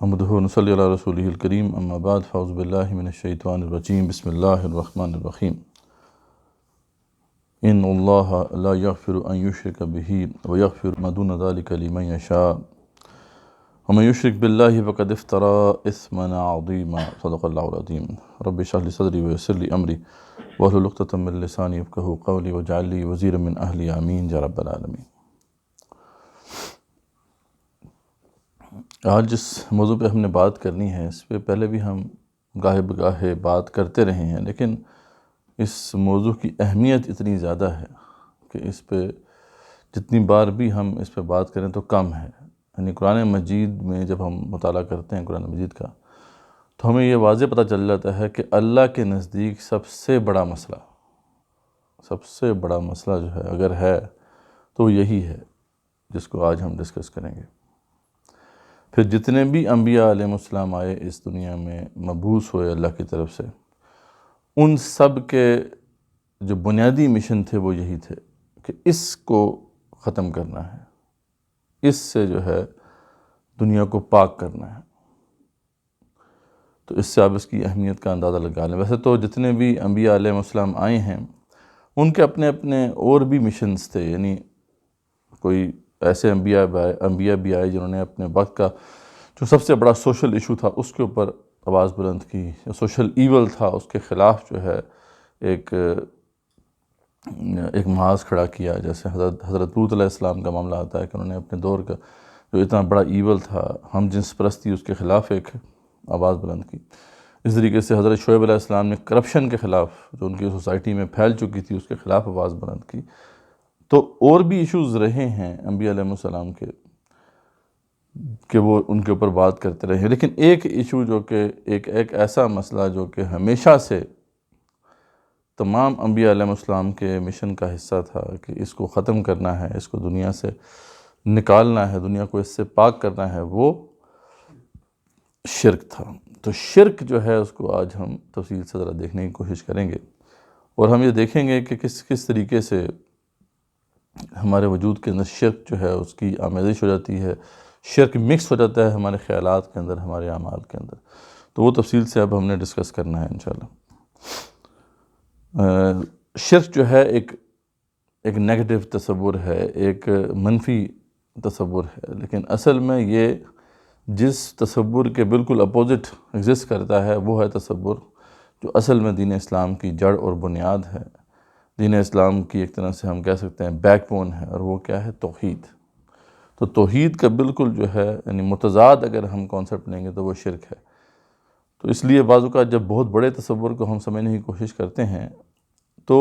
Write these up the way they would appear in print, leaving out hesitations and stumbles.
حمدہ ونصلی علی رسولہ الکریم اما بعد فاعوذ باللہ من الشیطان الرجیم بسم اللہ الرحمن الرحیم ان اللہ لا یغفر ان یشرک بہ ویغفر ما دون ذلک لمن یشاء ومن یشرک باللہ فقد افتری اثما عظیما صدق اللہ العظیم رب اشرح لی صدری ویسر لی امری واحلل عقدۃ من لسانی یفقہوا قولی واجعل لی وزیرا من اہلی آمین یا رب العالمین۔ آج جس موضوع پہ ہم نے بات کرنی ہے اس پہ پہلے بھی ہم گاہے بگاہے بات کرتے رہے ہیں، لیکن اس موضوع کی اہمیت اتنی زیادہ ہے کہ اس پہ جتنی بار بھی ہم اس پہ بات کریں تو کم ہے۔ یعنی قرآن مجید میں جب ہم مطالعہ کرتے ہیں قرآن مجید کا تو ہمیں یہ واضح پتہ چل جاتا ہے کہ اللہ کے نزدیک سب سے بڑا مسئلہ جو ہے اگر ہے تو وہ یہی ہے جس کو آج ہم ڈسکس کریں گے۔ پھر جتنے بھی انبیاء علیہ السلام آئے اس دنیا میں مبعوث ہوئے اللہ کی طرف سے، ان سب کے جو بنیادی مشن تھے وہ یہی تھے کہ اس کو ختم کرنا ہے، اس سے جو ہے دنیا کو پاک کرنا ہے۔ تو اس سے آپ اس کی اہمیت کا اندازہ لگا لیں۔ ویسے تو جتنے بھی انبیاء علیہ السلام آئے ہیں ان کے اپنے اپنے اور بھی مشنز تھے، یعنی کوئی ایسے انبیاء بھی آئے جنہوں نے اپنے وقت کا جو سب سے بڑا سوشل ایشو تھا اس کے اوپر آواز بلند کی، یا سوشل ایول تھا اس کے خلاف جو ہے ایک محاذ کھڑا کیا۔ جیسے حضرت لوط علیہ السلام کا معاملہ آتا ہے کہ انہوں نے اپنے دور کا جو اتنا بڑا ایول تھا، ہم جنس پرستی، اس کے خلاف ایک آواز بلند کی۔ اس طریقے سے حضرت شعیب علیہ السلام نے کرپشن کے خلاف جو ان کی سوسائٹی میں پھیل چکی تھی اس کے خلاف آواز بلند کی۔ تو اور بھی ایشوز رہے ہیں انبیاء علیہ السلام کے کہ وہ ان کے اوپر بات کرتے رہے ہیں، لیکن ایک ایشو جو کہ ایک ایسا مسئلہ جو کہ ہمیشہ سے تمام انبیاء علیہ السلام کے مشن کا حصہ تھا کہ اس کو ختم کرنا ہے، اس کو دنیا سے نکالنا ہے، دنیا کو اس سے پاک کرنا ہے، وہ شرک تھا۔ تو شرک جو ہے اس کو آج ہم تفصیل سے ذرا دیکھنے کی کوشش کریں گے، اور ہم یہ دیکھیں گے کہ کس طریقے سے ہمارے وجود کے اندر شرک جو ہے اس کی آمیزش ہو جاتی ہے، شرک مکس ہو جاتا ہے ہمارے خیالات کے اندر، ہمارے اعمال کے اندر۔ تو وہ تفصیل سے اب ہم نے ڈسکس کرنا ہے انشاءاللہ۔ شرک جو ہے ایک نیگیٹو تصور ہے، ایک منفی تصور ہے، لیکن اصل میں یہ جس تصور کے بالکل اپوزٹ ایگزسٹ کرتا ہے وہ ہے تصور جو اصل میں دین اسلام کی جڑ اور بنیاد ہے، دین اسلام کی ایک طرح سے ہم کہہ سکتے ہیں بیک بون ہے، اور وہ کیا ہے؟ توحید۔ تو توحید کا بالکل جو ہے یعنی متضاد اگر ہم کانسیپٹ لیں گے تو وہ شرک ہے۔ تو اس لیے بعض اوقات جب بہت بڑے تصور کو ہم سمجھنے کی کوشش کرتے ہیں تو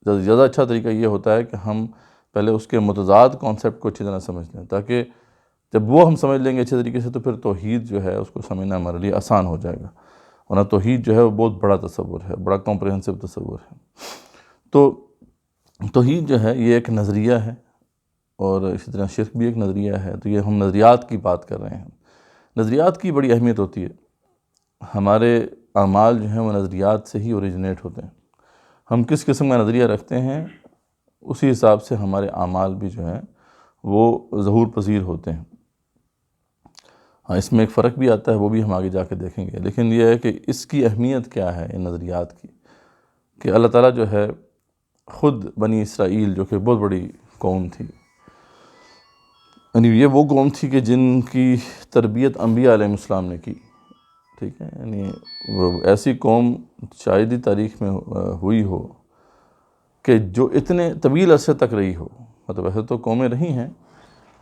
زیادہ اچھا طریقہ یہ ہوتا ہے کہ ہم پہلے اس کے متضاد کانسیپٹ کو اچھی طرح سمجھ لیں، تاکہ جب وہ ہم سمجھ لیں گے اچھے طریقے سے تو پھر توحید جو ہے اس کو سمجھنا ہمارے لیے آسان ہو جائے گا، ورنہ توحید جو ہے وہ بہت بڑا تصور ہے، بڑا کمپریہنسو تصور ہے۔ تو توحید جو ہے یہ ایک نظریہ ہے، اور اسی طرح شرک بھی ایک نظریہ ہے۔ تو یہ ہم نظریات کی بات کر رہے ہیں۔ نظریات کی بڑی اہمیت ہوتی ہے، ہمارے اعمال جو ہیں وہ نظریات سے ہی اوریجنیٹ ہوتے ہیں۔ ہم کس قسم کا نظریہ رکھتے ہیں اسی حساب سے ہمارے اعمال بھی جو ہیں وہ ظہور پذیر ہوتے ہیں۔ ہاں، اس میں ایک فرق بھی آتا ہے، وہ بھی ہم آگے جا کے دیکھیں گے، لیکن یہ ہے کہ اس کی اہمیت کیا ہے ان نظریات کی، کہ اللہ تعالیٰ جو ہے خود بنی اسرائیل جو کہ بہت بڑی قوم تھی، یعنی یہ وہ قوم تھی کہ جن کی تربیت انبیاء علیہ السلام نے کی، ٹھیک ہے، یعنی وہ ایسی قوم شاید ہی تاریخ میں ہوئی ہو کہ جو اتنے طویل عرصے تک رہی ہو۔ مطلب ایسے تو قومیں رہی ہیں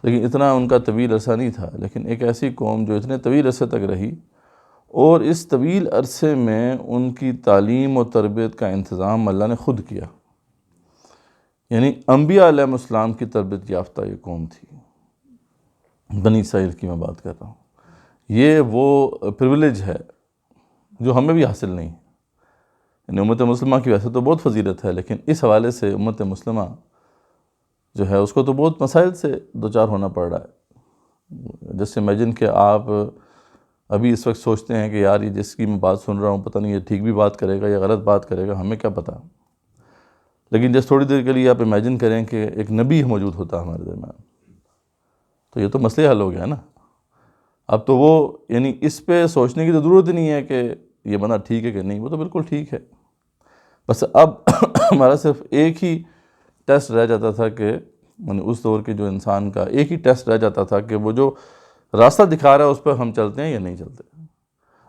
لیکن اتنا ان کا طویل عرصہ نہیں تھا، لیکن ایک ایسی قوم جو اتنے طویل عرصے تک رہی، اور اس طویل عرصے میں ان کی تعلیم و تربیت کا انتظام اللہ نے خود کیا۔ یعنی انبیاء علیہ السلام کی تربیت یافتہ یہ قوم تھی، بنی اسرائیل کی میں بات کر رہا ہوں۔ یہ وہ پریویلیج ہے جو ہمیں بھی حاصل نہیں ہے۔ یعنی امت مسلمہ کی ویسے تو بہت فضیلت ہے، لیکن اس حوالے سے امت مسلمہ جو ہے اس کو تو بہت مسائل سے دوچار ہونا پڑ رہا ہے۔ جس امیجن کہ آپ ابھی اس وقت سوچتے ہیں کہ یار یہ جس کی میں بات سن رہا ہوں پتہ نہیں یہ ٹھیک بھی بات کرے گا یا غلط بات کرے گا، ہمیں کیا پتہ۔ لیکن جس تھوڑی دیر کے لیے آپ امیجن کریں کہ ایک نبی موجود ہوتا ہمارے درمیان، تو یہ تو مسئلہ حل ہو گیا نا۔ اب تو وہ یعنی اس پہ سوچنے کی تو ضرورت ہی نہیں ہے کہ یہ بندہ ٹھیک ہے کہ نہیں، وہ تو بالکل ٹھیک ہے. بس اب ہمارا صرف ایک ہی ٹیسٹ رہ جاتا تھا کہ یعنی اس دور کے جو انسان کا ایک ہی ٹیسٹ رہ جاتا تھا کہ وہ جو راستہ دکھا رہا ہے اس پہ ہم چلتے ہیں یا نہیں چلتے.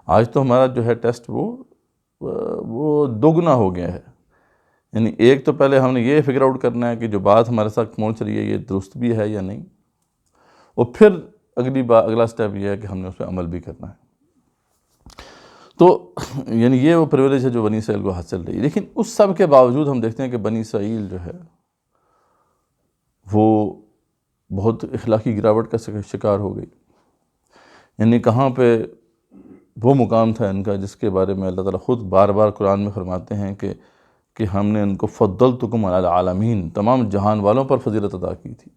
آج تو ہمارا جو ہے ٹیسٹ وہ دوگنا ہو گیا ہے. یعنی ایک تو پہلے ہم نے یہ فگر آؤٹ کرنا ہے کہ جو بات ہمارے ساتھ پہنچ رہی ہے یہ درست بھی ہے یا نہیں، اور پھر اگلا سٹیپ یہ ہے کہ ہم نے اس پہ عمل بھی کرنا ہے. تو یعنی یہ وہ پریویلیج ہے جو بنی اسرائیل کو حاصل رہی. لیکن اس سب کے باوجود ہم دیکھتے ہیں کہ بنی اسرائیل جو ہے وہ بہت اخلاقی گراوٹ کا شکار ہو گئی. یعنی کہاں پہ وہ مقام تھا ان کا جس کے بارے میں اللہ تعالیٰ خود بار بار قرآن میں فرماتے ہیں کہ ہم نے ان کو فضلتکم علی العالمین، تمام جہان والوں پر فضیلت عطا کی تھی.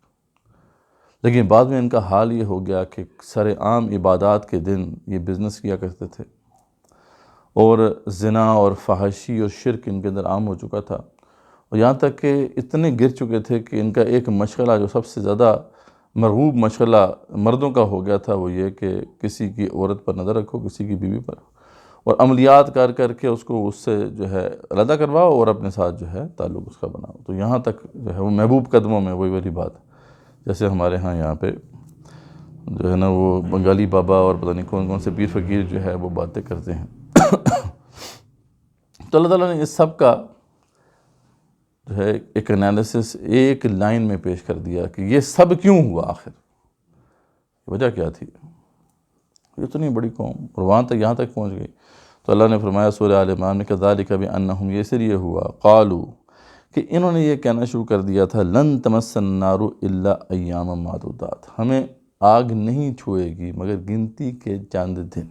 لیکن بعد میں ان کا حال یہ ہو گیا کہ سر عام عبادات کے دن یہ بزنس کیا کرتے تھے، اور زنا اور فحاشی اور شرک ان کے اندر عام ہو چکا تھا. اور یہاں تک کہ اتنے گر چکے تھے کہ ان کا ایک مشغلہ جو سب سے زیادہ مرغوب مشغلہ مردوں کا ہو گیا تھا وہ یہ کہ کسی کی عورت پر نظر رکھو، کسی کی بیوی پر، اور عملیات کر کے اس کو اس سے جو ہے علیحدہ کرواؤ اور اپنے ساتھ جو ہے تعلق اس کا بناؤ. تو یہاں تک جو ہے وہ محبوب قدموں میں وہی والی بات، جیسے ہمارے ہاں یہاں پہ جو ہے نا وہ بنگالی بابا اور پتہ نہیں کون کون سے پیر فقیر جو ہے وہ باتیں کرتے ہیں. تو اللہ تعالیٰ نے اس سب کا جو ہے ایک انالیسس ایک لائن میں پیش کر دیا کہ یہ سب کیوں ہوا، آخر وجہ کیا تھی. یہ تو نہیں بڑی قوم اور وہاں تک یہاں تک پہنچ گئی. تو اللہ نے فرمایا سورہ آل عمران میں کذالک بانہم، یہ سر یہ ہوا قالوا کہ انہوں نے یہ کہنا شروع کر دیا تھا لن تمسنا النار الا ایاما معدودات، ہمیں آگ نہیں چھوئے گی مگر گنتی کے چند دن.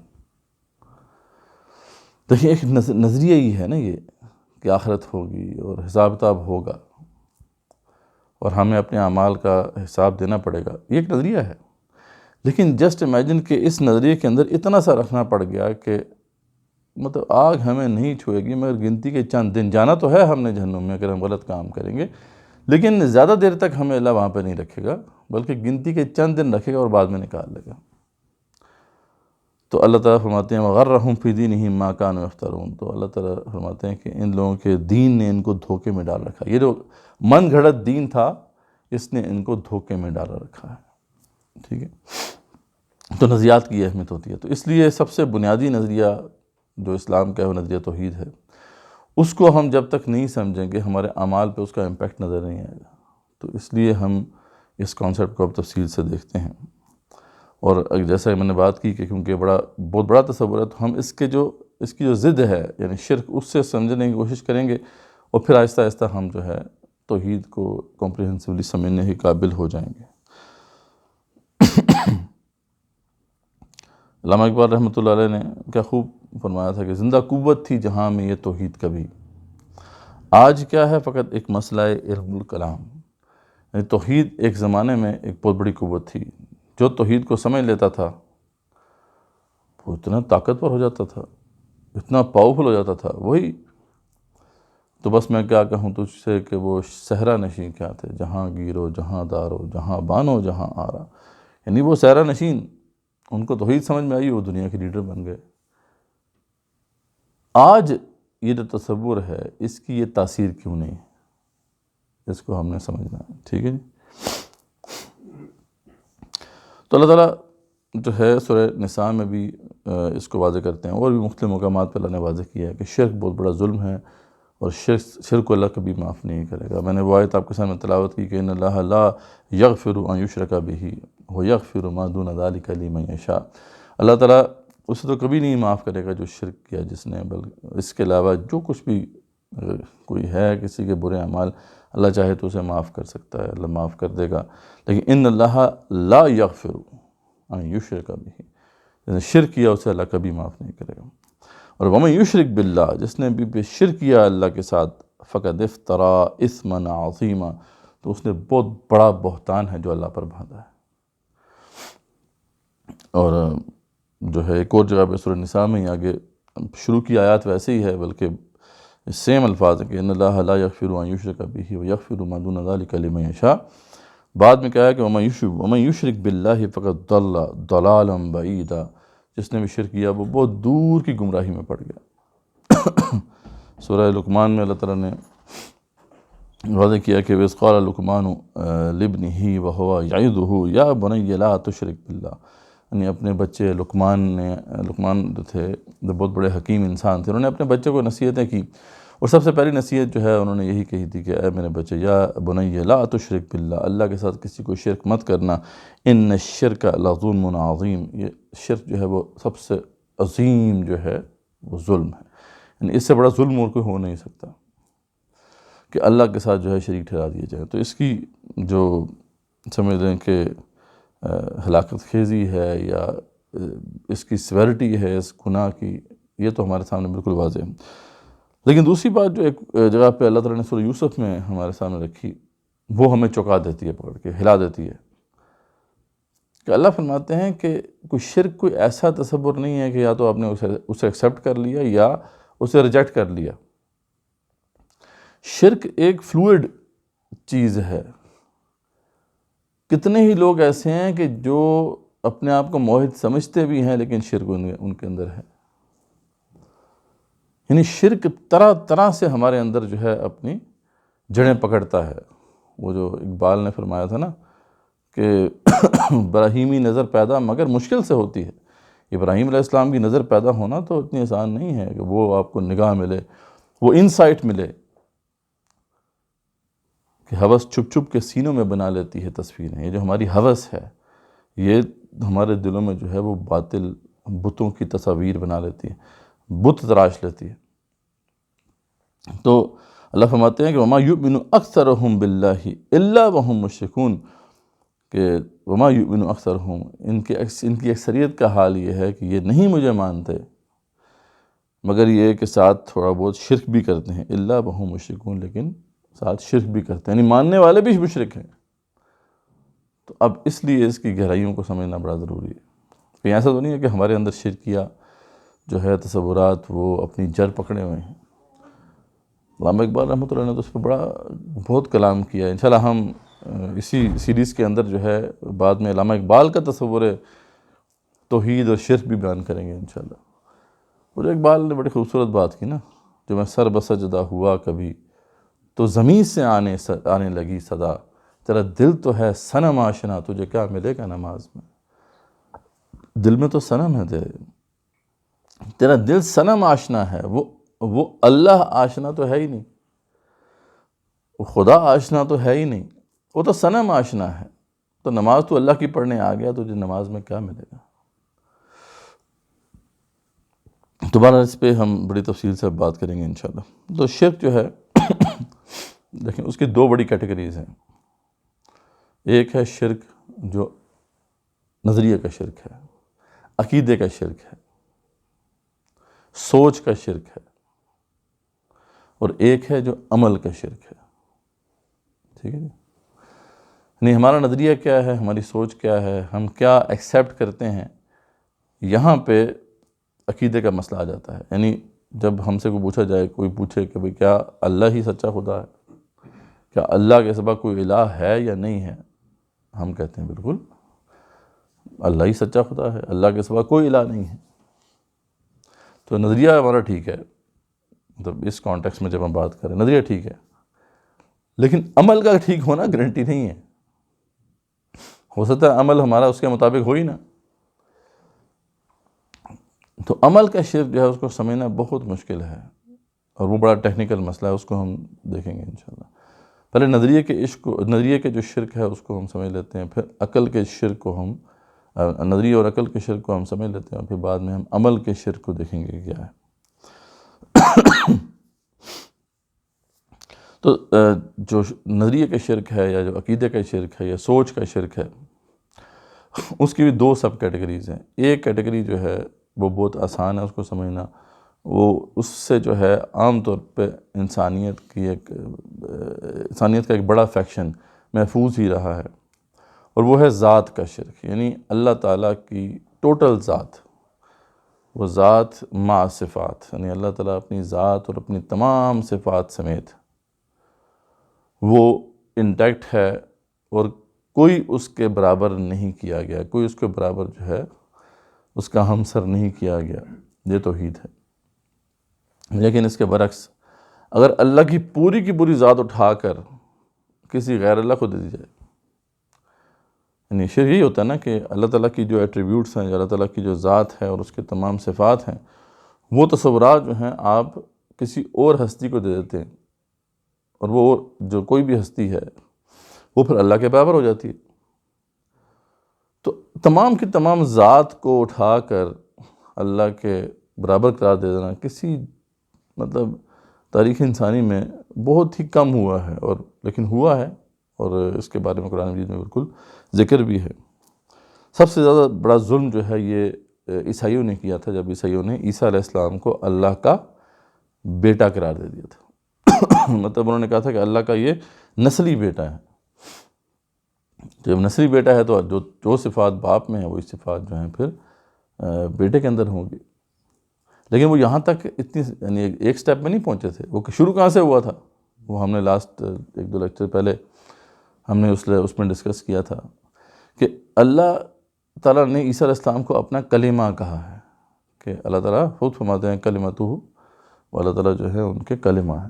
تو یہ ایک نظریہ ہی ہے نا یہ کہ آخرت ہوگی اور حساب کتاب ہوگا اور ہمیں اپنے اعمال کا حساب دینا پڑے گا، یہ ایک نظریہ ہے. لیکن جسٹ امیجن کہ اس نظریے کے اندر اتنا سا رکھنا پڑ گیا کہ مطلب آگ ہمیں نہیں چھوئے گی مگر گنتی کے چند دن. جانا تو ہے ہم نے جہنم میں اگر ہم غلط کام کریں گے، لیکن زیادہ دیر تک ہمیں اللہ وہاں پہ نہیں رکھے گا بلکہ گنتی کے چند دن رکھے گا اور بعد میں نکال لے گا. تو اللہ تعالیٰ فرماتے ہیں وغرہم فی دینہم ما کانوا یفترون. تو اللہ تعالیٰ فرماتے ہیں کہ ان لوگوں کے دین نے ان کو دھوکے میں ڈال رکھا ہے. یہ جو من گھڑت دین تھا اس نے ان کو دھوکے میں ڈالا رکھا ہے. ٹھیک ہے، تو نظریات کی اہمیت ہوتی ہے. تو اس لیے سب سے بنیادی نظریہ جو اسلام کا ہے وہ نظریہ توحید ہے. اس کو ہم جب تک نہیں سمجھیں گے ہمارے اعمال پہ اس کا امپیکٹ نظر نہیں آئے گا. تو اس لیے ہم اس کانسیپٹ کو اب تفصیل سے دیکھتے ہیں. اور جیسا میں نے بات کی کہ کیونکہ بہت بڑا تصور ہے تو ہم اس کی جو ضد ہے یعنی شرک اس سے سمجھنے کی کوشش کریں گے اور پھر آہستہ آہستہ ہم جو ہے توحید کو کمپریہنسولی سمجھنے کے قابل ہو جائیں گے. علامہ اقبال رحمۃ اللہ علیہ نے کیا خوب فرمایا تھا کہ زندہ قوت تھی جہاں میں یہ توحید کبھی، آج کیا ہے فقط ایک مسئلہ علم الکلام. یعنی توحید ایک زمانے میں ایک بہت بڑی قوت تھی. جو توحید کو سمجھ لیتا تھا وہ اتنا طاقتور ہو جاتا تھا، اتنا پاورفل ہو جاتا تھا. وہی تو بس میں کیا کہوں تجھ سے کہ وہ صحرا نشین کیا تھے، جہاں گیرو جہاں دارو جہاں بانو جہاں آرا. یعنی وہ صحرا نشین ان کو توحید سمجھ میں آئی، وہ دنیا کے لیڈر بن گئے. آج یہ جو تصور ہے اس کی یہ تاثیر کیوں نہیں ہے، اس کو ہم نے سمجھنا ہے. ٹھیک ہے جی. تو اللہ تعالیٰ جو ہے سورہ نساء میں بھی اس کو واضح کرتے ہیں اور بھی مختلف مقامات پر اللہ نے واضح کیا ہے کہ شرک بہت بڑا ظلم ہے اور شرک کو اللہ کبھی معاف نہیں کرے گا. میں نے وہ آیت آپ کے سامنے تلاوت کی کہ ان اللہ لا یغفر ان یشرک بہ ویغفر ما دون ذلک لمن یشاء. اللہ تعالیٰ اسے تو کبھی نہیں معاف کرے گا جو شرک کیا جس نے، بلکہ اس کے علاوہ جو کچھ بھی کوئی ہے کسی کے برے اعمال اللہ چاہے تو اسے معاف کر سکتا ہے، اللہ معاف کر دے گا. لیکن ان اللہ لا یغفر ان یشرک بہ، شرک کیا اسے اللہ کبھی معاف نہیں کرے گا. اور ومن یشرک باللہ، جس نے بھی شرک کیا اللہ کے ساتھ، فقد افترا اثما عظیما، تو اس نے بہت بڑا بہتان ہے جو اللہ پر باندھا ہے. اور جو ہے ایک اور جگہ پہ سورہ نساء میں ہی آگے شروع کی آیات ویسے ہی ہے بلکہ سیم الفاظ ہیں کہ ان اللہ لا یغفر ان یشرک بہ ویغفر ما دون ذلک لمن یشاء. بعد میں کہا ہے کہ وَمَن يُشْرِكْ بِاللَّهِ فَقَدْ ضَلَّ ضَلَالًا بَعِيدًا، جس نے بھی شرک کیا وہ بہت دور کی گمراہی میں پڑ گیا۔ سورہ لقمان میں اللہ تعالیٰ نے واضح کیا کہ وَإِذْ قَالَ لُقْمَانُ لِابْنِهِ وَهُوَ يَعِظُهُ يَا بُنَيَّ لَا تُشْرِكْ بِاللَّهِ، یعنی اپنے بچے لقمان جو تھے، جو بہت بڑے حکیم انسان تھے، انہوں نے اپنے بچے کو نصیحتیں کی، اور سب سے پہلی نصیحت جو ہے انہوں نے یہی کہی تھی کہ اے میرے بچے، یا بنی لا تشرک باللہ، اللہ کے ساتھ کسی کو شرک مت کرنا، ان الشرک لظلم عظیم، یہ شرک جو ہے وہ سب سے عظیم جو ہے وہ ظلم ہے، یعنی اس سے بڑا ظلم اور کوئی ہو نہیں سکتا کہ اللہ کے ساتھ جو ہے شریک ٹھہرا دیا جائے۔ تو اس کی جو سمجھ لیں کہ ہلاکت خیزی ہے یا اس کی سیورٹی ہے اس گناہ کی، یہ تو ہمارے سامنے بالکل واضح ہے۔ لیکن دوسری بات جو ایک جگہ پہ اللہ تعالیٰ نے سورہ یوسف میں ہمارے سامنے رکھی، وہ ہمیں چونکا دیتی ہے، پکڑ کے ہلا دیتی ہے، کہ اللہ فرماتے ہیں کہ کوئی شرک کوئی ایسا تصور نہیں ہے کہ یا تو آپ نے اسے ایکسیپٹ کر لیا یا اسے ریجیکٹ کر لیا۔ شرک ایک فلوئڈ چیز ہے۔ کتنے ہی لوگ ایسے ہیں کہ جو اپنے آپ کو موحد سمجھتے بھی ہیں لیکن شرک ان کے اندر ہے، یعنی شرک طرح طرح سے ہمارے اندر جو ہے اپنی جڑیں پکڑتا ہے۔ وہ جو اقبال نے فرمایا تھا نا کہ ابراہیمی نظر پیدا مگر مشکل سے ہوتی ہے۔ ابراہیم علیہ السلام کی نظر پیدا ہونا تو اتنی آسان نہیں ہے کہ وہ آپ کو نگاہ ملے، وہ انسائٹ ملے، کہ ہوس چھپ چھپ کے سینوں میں بنا لیتی ہے تصویریں۔ یہ جو ہماری ہوس ہے یہ ہمارے دلوں میں جو ہے وہ باطل بتوں کی تصاویر بنا لیتی ہے، بت تراش لیتی ہے۔ تو اللہ فرماتے ہیں کہ وَمَا يُؤْمِنُ أَكْثَرُهُمْ بِاللَّهِ إِلَّا وَهُمْ مُشْرِكُونَ، کہ وَمَا يُؤْمِنُ أَكْثَرُهُمْ، ان کی اکثریت کا حال یہ ہے کہ یہ نہیں مجھے مانتے مگر یہ کہ ساتھ تھوڑا بہت شرک بھی کرتے ہیں، إِلَّا وَهُمْ مُشْرِكُونَ، لیکن ساتھ شرک بھی کرتے ہیں، یعنی ماننے والے بھی مشرک ہیں۔ تو اب اس لیے اس کی گہرائیوں کو سمجھنا بڑا ضروری ہے۔ کہیں ایسا تو نہیں ہے کہ ہمارے اندر شرکیہ جو ہے تصورات وہ اپنی جڑ پکڑے ہوئے ہیں۔ علامہ اقبال رحمۃ اللہ نے تو اس پہ بہت کلام کیا ہے۔ انشاءاللہ ہم اسی سیریز کے اندر جو ہے بعد میں علامہ اقبال کا تصور توحید اور شرک بھی بیان کریں گے انشاءاللہ۔ اور اقبال نے بڑی خوبصورت بات کی نا، جو میں سر بسجدہ ہوا کبھی تو زمین سے آنے لگی صدا، تیرا دل تو ہے صنم آشنا، تجھے کیا ملے گا نماز میں۔ دل میں تو صنم ہے تیرا دل صنم آشنا ہے، وہ اللہ آشنا تو ہے ہی نہیں، وہ خدا آشنا تو ہے ہی نہیں، وہ تو صنم آشنا ہے۔ تو نماز تو اللہ کی پڑھنے آ گیا، تجھے نماز میں کیا ملے گا۔ دوبارہ اس پہ ہم بڑی تفصیل سے بات کریں گے انشاءاللہ۔ تو شرک جو ہے دیکھیں اس کی دو بڑی کیٹیگریز ہیں۔ ایک ہے شرک جو نظریے کا شرک ہے، عقیدے کا شرک ہے، سوچ کا شرک ہے، اور ایک ہے جو عمل کا شرک ہے۔ ٹھیک ہے جی، یعنی ہمارا نظریہ کیا ہے، ہماری سوچ کیا ہے، ہم کیا ایکسیپٹ کرتے ہیں، یہاں پہ عقیدے کا مسئلہ آ جاتا ہے۔ یعنی جب ہم سے کوئی پوچھے کہ بھئی کیا اللہ ہی سچا خدا ہے، کیا اللہ کے سوا کوئی الہ ہے یا نہیں ہے، ہم کہتے ہیں بالکل اللہ ہی سچا خدا ہے، اللہ کے سوا کوئی الہ نہیں ہے۔ تو نظریہ ہمارا ٹھیک ہے، مطلب اس کانٹیکس میں جب ہم بات کریں نظریہ ٹھیک ہے، لیکن عمل کا ٹھیک ہونا گارنٹی نہیں ہے۔ ہو سکتا ہے عمل ہمارا اس کے مطابق ہو ہی نہ۔ تو عمل کا شرک جو ہے اس کو سمجھنا بہت مشکل ہے، اور وہ بڑا ٹیکنیکل مسئلہ ہے، اس کو ہم دیکھیں گے انشاءاللہ۔ پہلے نظریے کے جو شرک ہے اس کو ہم سمجھ لیتے ہیں، پھر عقل کے شرک کو ہم نظریے اور عقل کے شرک کو ہم سمجھ لیتے ہیں، اور پھر بعد میں ہم عمل کے شرک کو دیکھیں گے کیا ہے۔ تو جو نظریے کا شرک ہے یا جو عقیدے کا شرک ہے یا سوچ کا شرک ہے، اس کی بھی دو سب کیٹیگریز ہیں۔ ایک کیٹیگری جو ہے وہ بہت آسان ہے اس کو سمجھنا، وہ اس سے جو ہے عام طور پہ انسانیت کا ایک بڑا فیکشن محفوظ ہی رہا ہے، اور وہ ہے ذات کا شرک، یعنی اللہ تعالیٰ کی ٹوٹل ذات، وہ ذات مع صفات، یعنی اللہ تعالیٰ اپنی ذات اور اپنی تمام صفات سمیت وہ انٹیکٹ ہے، اور کوئی اس کے برابر نہیں کیا گیا، کوئی اس کے برابر جو ہے اس کا ہمسر نہیں کیا گیا، یہ توحید ہے۔ لیکن اس کے برعکس اگر اللہ کی پوری ذات اٹھا کر کسی غیر اللہ کو دے دی جائے، یعنی شرک یہی ہوتا ہے نا کہ اللہ تعالیٰ کی جو ایٹریبیوٹس ہیں، اللہ تعالیٰ کی جو ذات ہے اور اس کے تمام صفات ہیں، وہ تصورات جو ہیں آپ کسی اور ہستی کو دے دیتے ہیں، اور وہ جو کوئی بھی ہستی ہے وہ پھر اللہ کے برابر ہو جاتی ہے۔ تو تمام کی تمام ذات کو اٹھا کر اللہ کے برابر قرار دے دینا کسی مطلب تاریخ انسانی میں بہت ہی کم ہوا ہے، اور لیکن ہوا ہے، اور اس کے بارے میں قرآن مجید میں بالکل ذکر بھی ہے۔ سب سے زیادہ بڑا ظلم جو ہے یہ عیسائیوں نے کیا تھا، جب عیسائیوں نے عیسیٰ علیہ السلام کو اللہ کا بیٹا قرار دے دیا تھا۔ مطلب انہوں نے کہا تھا کہ اللہ کا یہ نسلی بیٹا ہے، جب نسلی بیٹا ہے تو جو صفات باپ میں ہیں وہی صفات جو ہیں پھر بیٹے کے اندر ہوں گی۔ لیکن وہ یہاں تک اتنی یعنی ایک سٹیپ میں نہیں پہنچے تھے، وہ شروع کہاں سے ہوا تھا، وہ ہم نے لاسٹ 1-2 لیکچر پہلے ہم نے اس میں ڈسکس کیا تھا کہ اللہ تعالیٰ نے عیسیٰ علیہ السلام کو اپنا کلمہ کہا ہے، کہ اللہ تعالیٰ خود فرماتے ہیں کلمتہ، وہ اللہ تعالیٰ جو ہے ان کے کلمہ ہیں۔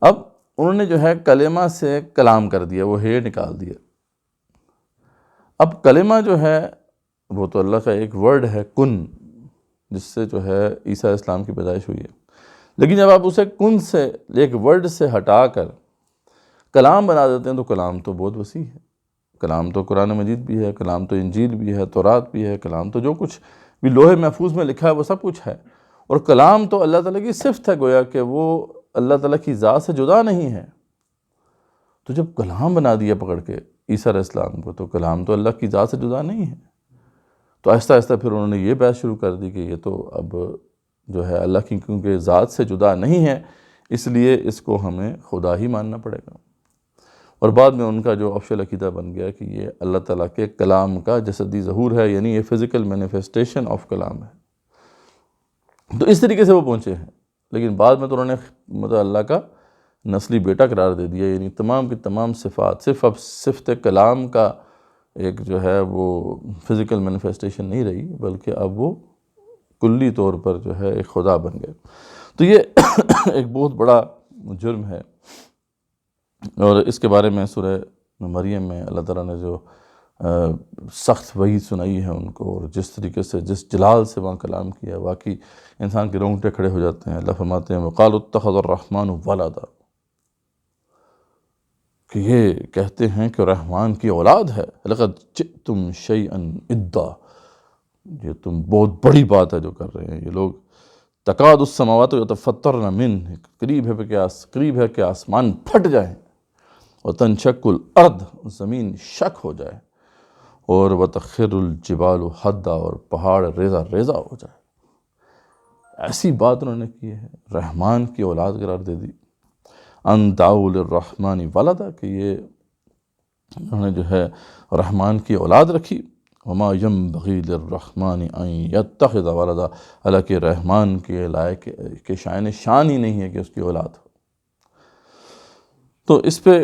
اب انہوں نے جو ہے کلمہ سے کلام کر دیا، وہ ہے نکال دیا۔ اب کلمہ جو ہے وہ تو اللہ کا ایک ورڈ ہے کن، جس سے جو ہے عیسیٰ علیہ السلام کی پیدائش ہوئی ہے، لیکن جب آپ اسے کن سے ایک ورڈ سے ہٹا کر کلام بنا دیتے ہیں تو کلام تو بہت وسیع ہے۔ کلام تو قرآن مجید بھی ہے، کلام تو انجیل بھی ہے، تورات بھی ہے، کلام تو جو کچھ بھی لوح محفوظ میں لکھا ہے وہ سب کچھ ہے، اور کلام تو اللہ تعالیٰ کی صفت ہے، گویا کہ وہ اللہ تعالیٰ کی ذات سے جدا نہیں ہے۔ تو جب کلام بنا دیا پکڑ کے عیسیٰ علیہ السلام کو، تو کلام تو اللہ کی ذات سے جدا نہیں ہے۔ تو آہستہ آہستہ پھر انہوں نے یہ بحث شروع کر دی کہ یہ تو اب جو ہے اللہ کی کیونکہ ذات سے جدا نہیں ہے، اس لیے اس کو ہمیں خدا ہی ماننا پڑے گا۔ اور بعد میں ان کا جو آفیشیل عقیدہ بن گیا کہ یہ اللہ تعالیٰ کے کلام کا جسدی ظہور ہے، یعنی یہ فزیکل مینیفیسٹیشن آف کلام ہے۔ تو اس طریقے سے وہ پہنچے ہیں، لیکن بعد میں تو انہوں نے مطلب اللہ کا نسلی بیٹا قرار دے دیا، یعنی تمام کی تمام صفات صرف اب صفت کلام کا ایک جو ہے وہ فزیکل مینیفیسٹیشن نہیں رہی، بلکہ اب وہ کلی طور پر جو ہے ایک خدا بن گئے۔ تو یہ ایک بہت بڑا جرم ہے، اور اس کے بارے میں سورہ مریم میں اللہ تعالیٰ نے جو سخت وعید سنائی ہے ان کو، اور جس طریقے سے جس جلال سے وہاں کلام کیا، واقعی انسان کے رونگٹے کھڑے ہو جاتے ہیں۔ اللہ فرماتے ہیں وَقَالُوا اتَّخَذَ الرَّحْمَنُ وَلَدًا، کہ یہ کہتے ہیں کہ رحمان کی اولاد ہے۔ لَقَدْ جِئْتُمْ شَيْئًا إِدًّا، یہ تم بہت بڑی بات ہے جو کر رہے ہیں یہ لوگ۔ تَكَادُ السَّمَاوَاتُ يَتَفَطَّرْنَ مِنْهُ، قریب ہے کہ آسمان پھٹ جائیں، وَتَنشَقُّ الْأَرْضُ، زمین شک ہو جائے، اور وَتَخِرُّ الْجِبَالُ حَدًّا، اور پہاڑ ریزہ ریزہ ہو جائے۔ ایسی بات انہوں نے کی ہے، رحمان کی اولاد قرار دے دی۔ ان دعوا للرحمن ولدا، کہ یہ انہوں نے جو ہے رحمان کی اولاد رکھی۔ وما ينبغي للرحمن ان يتخذ ولدا، حالانکہ رحمان کے لائق کے شائن شان ہی نہیں ہے کہ اس کی اولاد ہو۔ تو اس پہ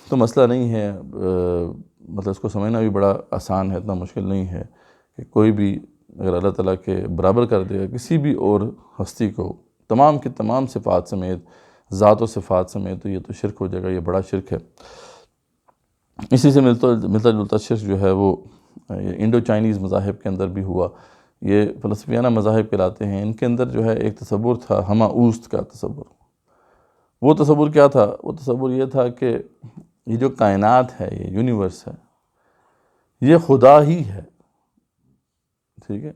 تو مسئلہ نہیں ہے، مطلب اس کو سمجھنا بھی بڑا آسان ہے، اتنا مشکل نہیں ہے کہ کوئی بھی اگر اللہ تعالیٰ کے برابر کر دے گا کسی بھی اور ہستی کو تمام کی تمام صفات سمیت، ذات و صفات سمیت، تو یہ تو شرک ہو جائے گا، یہ بڑا شرک ہے۔ اسی سے ملتا جلتا شرک جو ہے وہ انڈو چائنیز مذاہب کے اندر بھی ہوا۔ یہ فلسفیانہ مذاہب کہلاتے ہیں، ان کے اندر جو ہے ایک تصور تھا ہمہ اوست کا تصور۔ وہ تصور کیا تھا؟ وہ تصور یہ تھا کہ یہ جو کائنات ہے، یہ یونیورس ہے، یہ خدا ہی ہے، ٹھیک ہے؟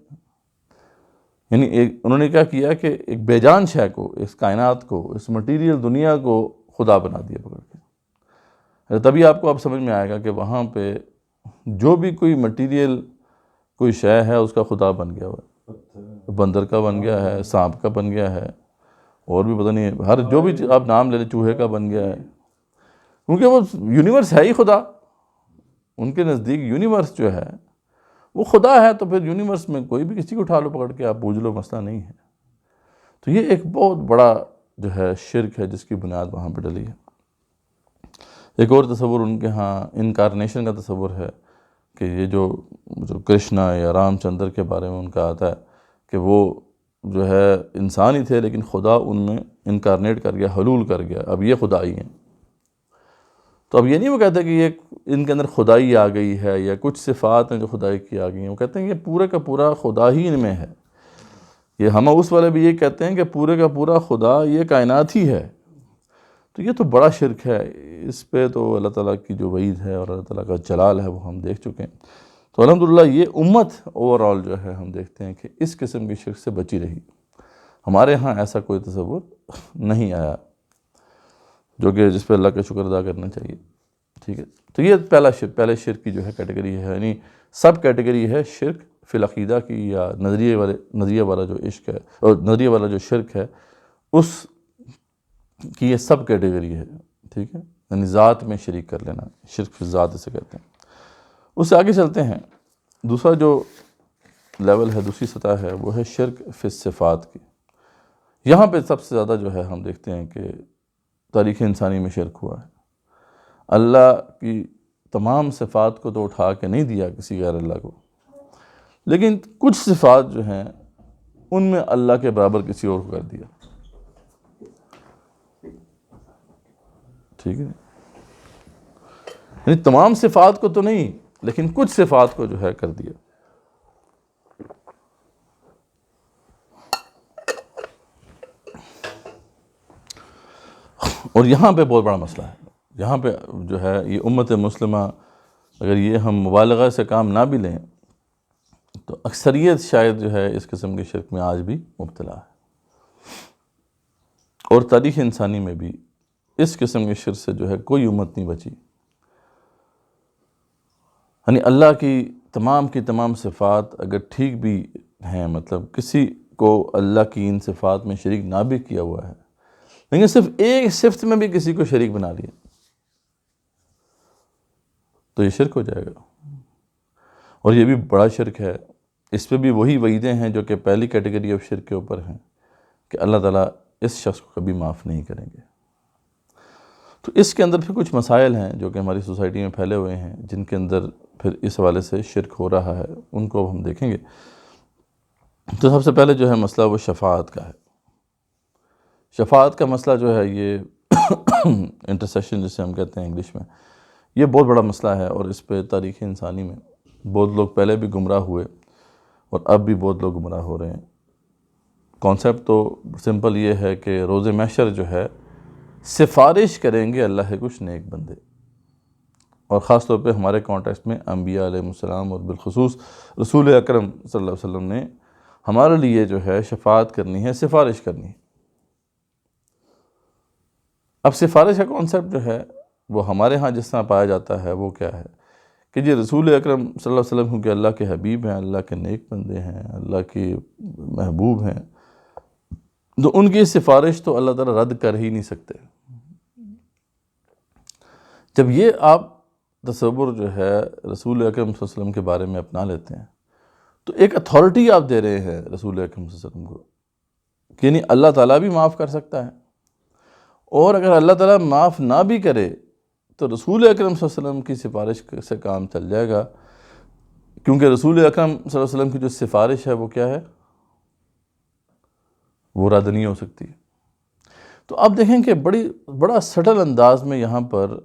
یعنی انہوں نے کیا کیا کہ ایک بے جان شے کو، اس کائنات کو، اس مٹیریل دنیا کو خدا بنا دیا پکڑ کے۔ تبھی آپ کو اب سمجھ میں آئے گا کہ وہاں پہ جو بھی کوئی مٹیریل کوئی شے ہے اس کا خدا بن گیا ہوا ہے، بندر کا بن گیا ہے، سانپ کا بن گیا ہے، اور بھی پتہ نہیں ہر جو بھی آپ نام لے لیں، چوہے کا بن گیا ہے، کیونکہ وہ یونیورس ہے ہی خدا۔ ان کے نزدیک یونیورس جو ہے وہ خدا ہے، تو پھر یونیورس میں کوئی بھی کسی کو اٹھا لو پکڑ کے، آپ پوجھ لو، مسئلہ نہیں ہے۔ تو یہ ایک بہت بڑا جو ہے شرک ہے جس کی بنیاد وہاں پہ ڈلی ہے۔ ایک اور تصور ان کے ہاں انکارنیشن کا تصور ہے کہ یہ جو کرشنا یا رام چندر کے بارے میں ان کا آتا ہے کہ وہ جو ہے انسان ہی تھے لیکن خدا ان میں انکارنیٹ کر گیا، حلول کر گیا، اب یہ خدائی ہیں۔ تو اب یہ نہیں وہ کہتے کہ یہ ان کے اندر خدائی آ گئی ہے یا کچھ صفات ہیں جو خدائی کی آ گئی ہیں، وہ کہتے ہیں یہ پورے کا پورا خدا ہی ان میں ہے۔ یہ ہم اس والے بھی یہ کہتے ہیں کہ پورے کا پورا خدا یہ کائنات ہی ہے۔ تو یہ تو بڑا شرک ہے، اس پہ تو اللہ تعالیٰ کی جو وعید ہے اور اللہ تعالیٰ کا جلال ہے وہ ہم دیکھ چکے ہیں۔ تو الحمدللہ یہ امت اوورآل جو ہے ہم دیکھتے ہیں کہ اس قسم کی شرک سے بچی رہی۔ ہمارے ہاں ایسا کوئی تصور نہیں آیا، جو کہ جس پہ اللہ کا شکر ادا کرنا چاہیے، ٹھیک ہے۔ تو یہ پہلے شرک کی جو ہے کیٹیگری ہے، یعنی سب کیٹیگری ہے شرک فی العقیدہ کی، یا نظریے والا جو عشق ہے اور نظریے والا جو شرک ہے اس کی یہ سب کیٹیگری ہے، ٹھیک ہے، یعنی ذات میں شریک کر لینا، شرک فی الذات اسے کہتے ہیں۔ اس سے آگے چلتے ہیں، دوسرا جو لیول ہے، دوسری سطح ہے، وہ ہے شرک فی الصفات کی۔ یہاں پہ سب سے زیادہ جو ہے ہم دیکھتے ہیں کہ تاریخ انسانی میں شرک ہوا ہے۔ اللہ کی تمام صفات کو تو اٹھا کے نہیں دیا کسی غیر اللہ کو، لیکن کچھ صفات جو ہیں ان میں اللہ کے برابر کسی اور کو کر دیا، ٹھیک ہے، یعنی تمام صفات کو تو نہیں لیکن کچھ صفات کو جو ہے کر دیا۔ اور یہاں پہ بہت بڑا مسئلہ ہے، یہاں پہ جو ہے یہ امت مسلمہ اگر یہ ہم مبالغہ سے کام نہ بھی لیں تو اکثریت شاید جو ہے اس قسم کے شرک میں آج بھی مبتلا ہے، اور تاریخ انسانی میں بھی اس قسم کے شرک سے جو ہے کوئی امت نہیں بچی۔ یعنی اللہ کی تمام صفات اگر ٹھیک بھی ہیں، مطلب کسی کو اللہ کی ان صفات میں شریک نہ بھی کیا ہوا ہے، لیکن صرف ایک صفت میں بھی کسی کو شریک بنا لیا تو یہ شرک ہو جائے گا، اور یہ بھی بڑا شرک ہے۔ اس پہ بھی وہی وعیدیں ہیں جو کہ پہلی کیٹیگری آف شرک کے اوپر ہیں کہ اللہ تعالیٰ اس شخص کو کبھی معاف نہیں کریں گے۔ تو اس کے اندر پھر کچھ مسائل ہیں جو کہ ہماری سوسائٹی میں پھیلے ہوئے ہیں، جن کے اندر پھر اس حوالے سے شرک ہو رہا ہے، ان کو ہم دیکھیں گے۔ تو سب سے پہلے جو ہے مسئلہ وہ شفاعت کا ہے۔ شفاعت کا مسئلہ جو ہے یہ انٹرسیشن جسے ہم کہتے ہیں انگلش میں، یہ بہت بڑا مسئلہ ہے، اور اس پہ تاریخ انسانی میں بہت لوگ پہلے بھی گمراہ ہوئے اور اب بھی بہت لوگ گمراہ ہو رہے ہیں۔ کانسیپٹ تو سمپل یہ ہے کہ روز محشر جو ہے سفارش کریں گے اللہ کے کچھ نیک بندے، اور خاص طور پہ ہمارے کانٹیکسٹ میں انبیاء علیہ السلام، اور بالخصوص رسول اکرم صلی اللہ علیہ وسلم نے ہمارے لیے جو ہے شفاعت کرنی ہے، سفارش کرنی ہے۔ اب سفارش کا کانسیپٹ جو ہے وہ ہمارے ہاں جس طرح پایا جاتا ہے وہ کیا ہے کہ جی رسول اکرم صلی اللہ علیہ وسلم کیونکہ اللہ کے حبیب ہیں، اللہ کے نیک بندے ہیں، اللہ کے محبوب ہیں، تو ان کی سفارش تو اللہ تعالیٰ رد کر ہی نہیں سکتے۔ جب یہ آپ تصور جو ہے رسول اکرم صلی اللہ علیہ وسلم کے بارے میں اپنا لیتے ہیں تو ایک اتھارٹی آپ دے رہے ہیں رسول اکرم صلی اللہ علیہ وسلم کو، کہ یعنی اللہ تعالیٰ بھی معاف کر سکتا ہے، اور اگر اللہ تعالیٰ معاف نہ بھی کرے تو رسول اکرم صلی اللہ علیہ وسلم کی سفارش سے کام چل جائے گا، کیونکہ رسول اکرم صلی اللہ علیہ وسلم کی جو سفارش ہے وہ کیا ہے، وہ رد نہیں ہو سکتی۔ تو آپ دیکھیں کہ بڑا سٹل انداز میں یہاں پر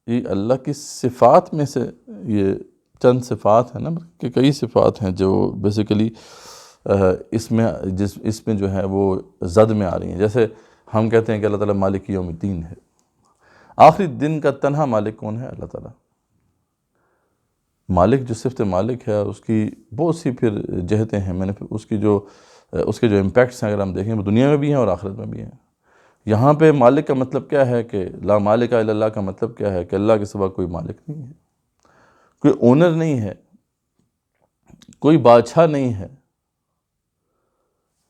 یہ اللہ کی صفات میں سے یہ چند صفات ہیں نا، کہ کئی صفات ہیں جو بیسیکلی اس میں جو ہے وہ زد میں آ رہی ہیں۔ جیسے ہم کہتے ہیں کہ اللہ تعالیٰ مالک یوم الدین ہے، آخری دن کا تنہا مالک کون ہے؟ اللہ تعالیٰ۔ مالک جو صفت مالک ہے اس کی بہت سی پھر جہتیں ہیں، میں نے اس کے جو امپیکٹس ہیں اگر ہم دیکھیں وہ دنیا میں بھی ہیں اور آخرت میں بھی ہیں۔ یہاں پہ مالک کا مطلب کیا ہے کہ لا مالک الا اللہ کا مطلب کیا ہے کہ اللہ کے سوا کوئی مالک نہیں ہے، کوئی اونر نہیں ہے، کوئی بادشاہ نہیں ہے،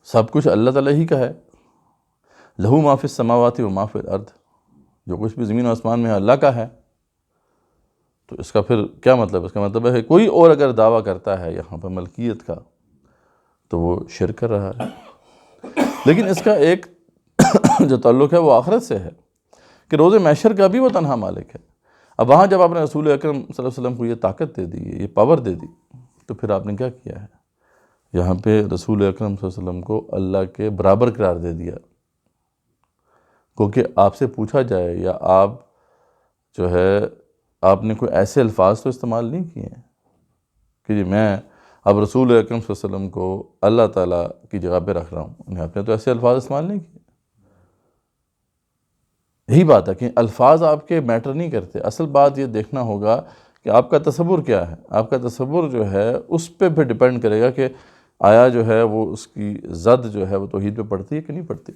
سب کچھ اللہ تعالیٰ ہی کا ہے۔ لہو ما فی السماوات و ما فی الارض، جو کچھ بھی زمین و آسمان میں ہے اللہ کا ہے۔ تو اس کا پھر کیا مطلب ہے؟ اس کا مطلب ہے کوئی اور اگر دعویٰ کرتا ہے یہاں پر ملکیت کا تو وہ شرک کر رہا ہے۔ لیکن اس کا ایک جو تعلق ہے وہ آخرت سے ہے کہ روز محشر کا بھی وہ تنہا مالک ہے، اب وہاں جب آپ نے رسول اکرم صلی اللہ علیہ وسلم کو یہ طاقت دے دی، یہ پاور دے دی، تو پھر آپ نے کیا کیا ہے؟ یہاں پہ رسول اکرم صلی اللہ علیہ وسلم کو اللہ کے برابر قرار دے دیا، کیونکہ آپ سے پوچھا جائے یا آپ نے کوئی ایسے الفاظ تو استعمال نہیں کیے ہیں کہ جی میں اب رسول اکرم صلی اللہ علیہ وسلم کو اللہ تعالیٰ کی جگہ پہ رکھ رہا ہوں، آپ نے تو ایسے الفاظ استعمال نہیں کیے۔ یہی بات ہے کہ الفاظ آپ کے میٹر نہیں کرتے، اصل بات یہ دیکھنا ہوگا کہ آپ کا تصور کیا ہے۔ آپ کا تصور جو ہے اس پہ پھر ڈیپینڈ کرے گا کہ آیا جو ہے وہ اس کی زد جو ہے وہ توحید پہ پڑتی ہے کہ نہیں پڑتی۔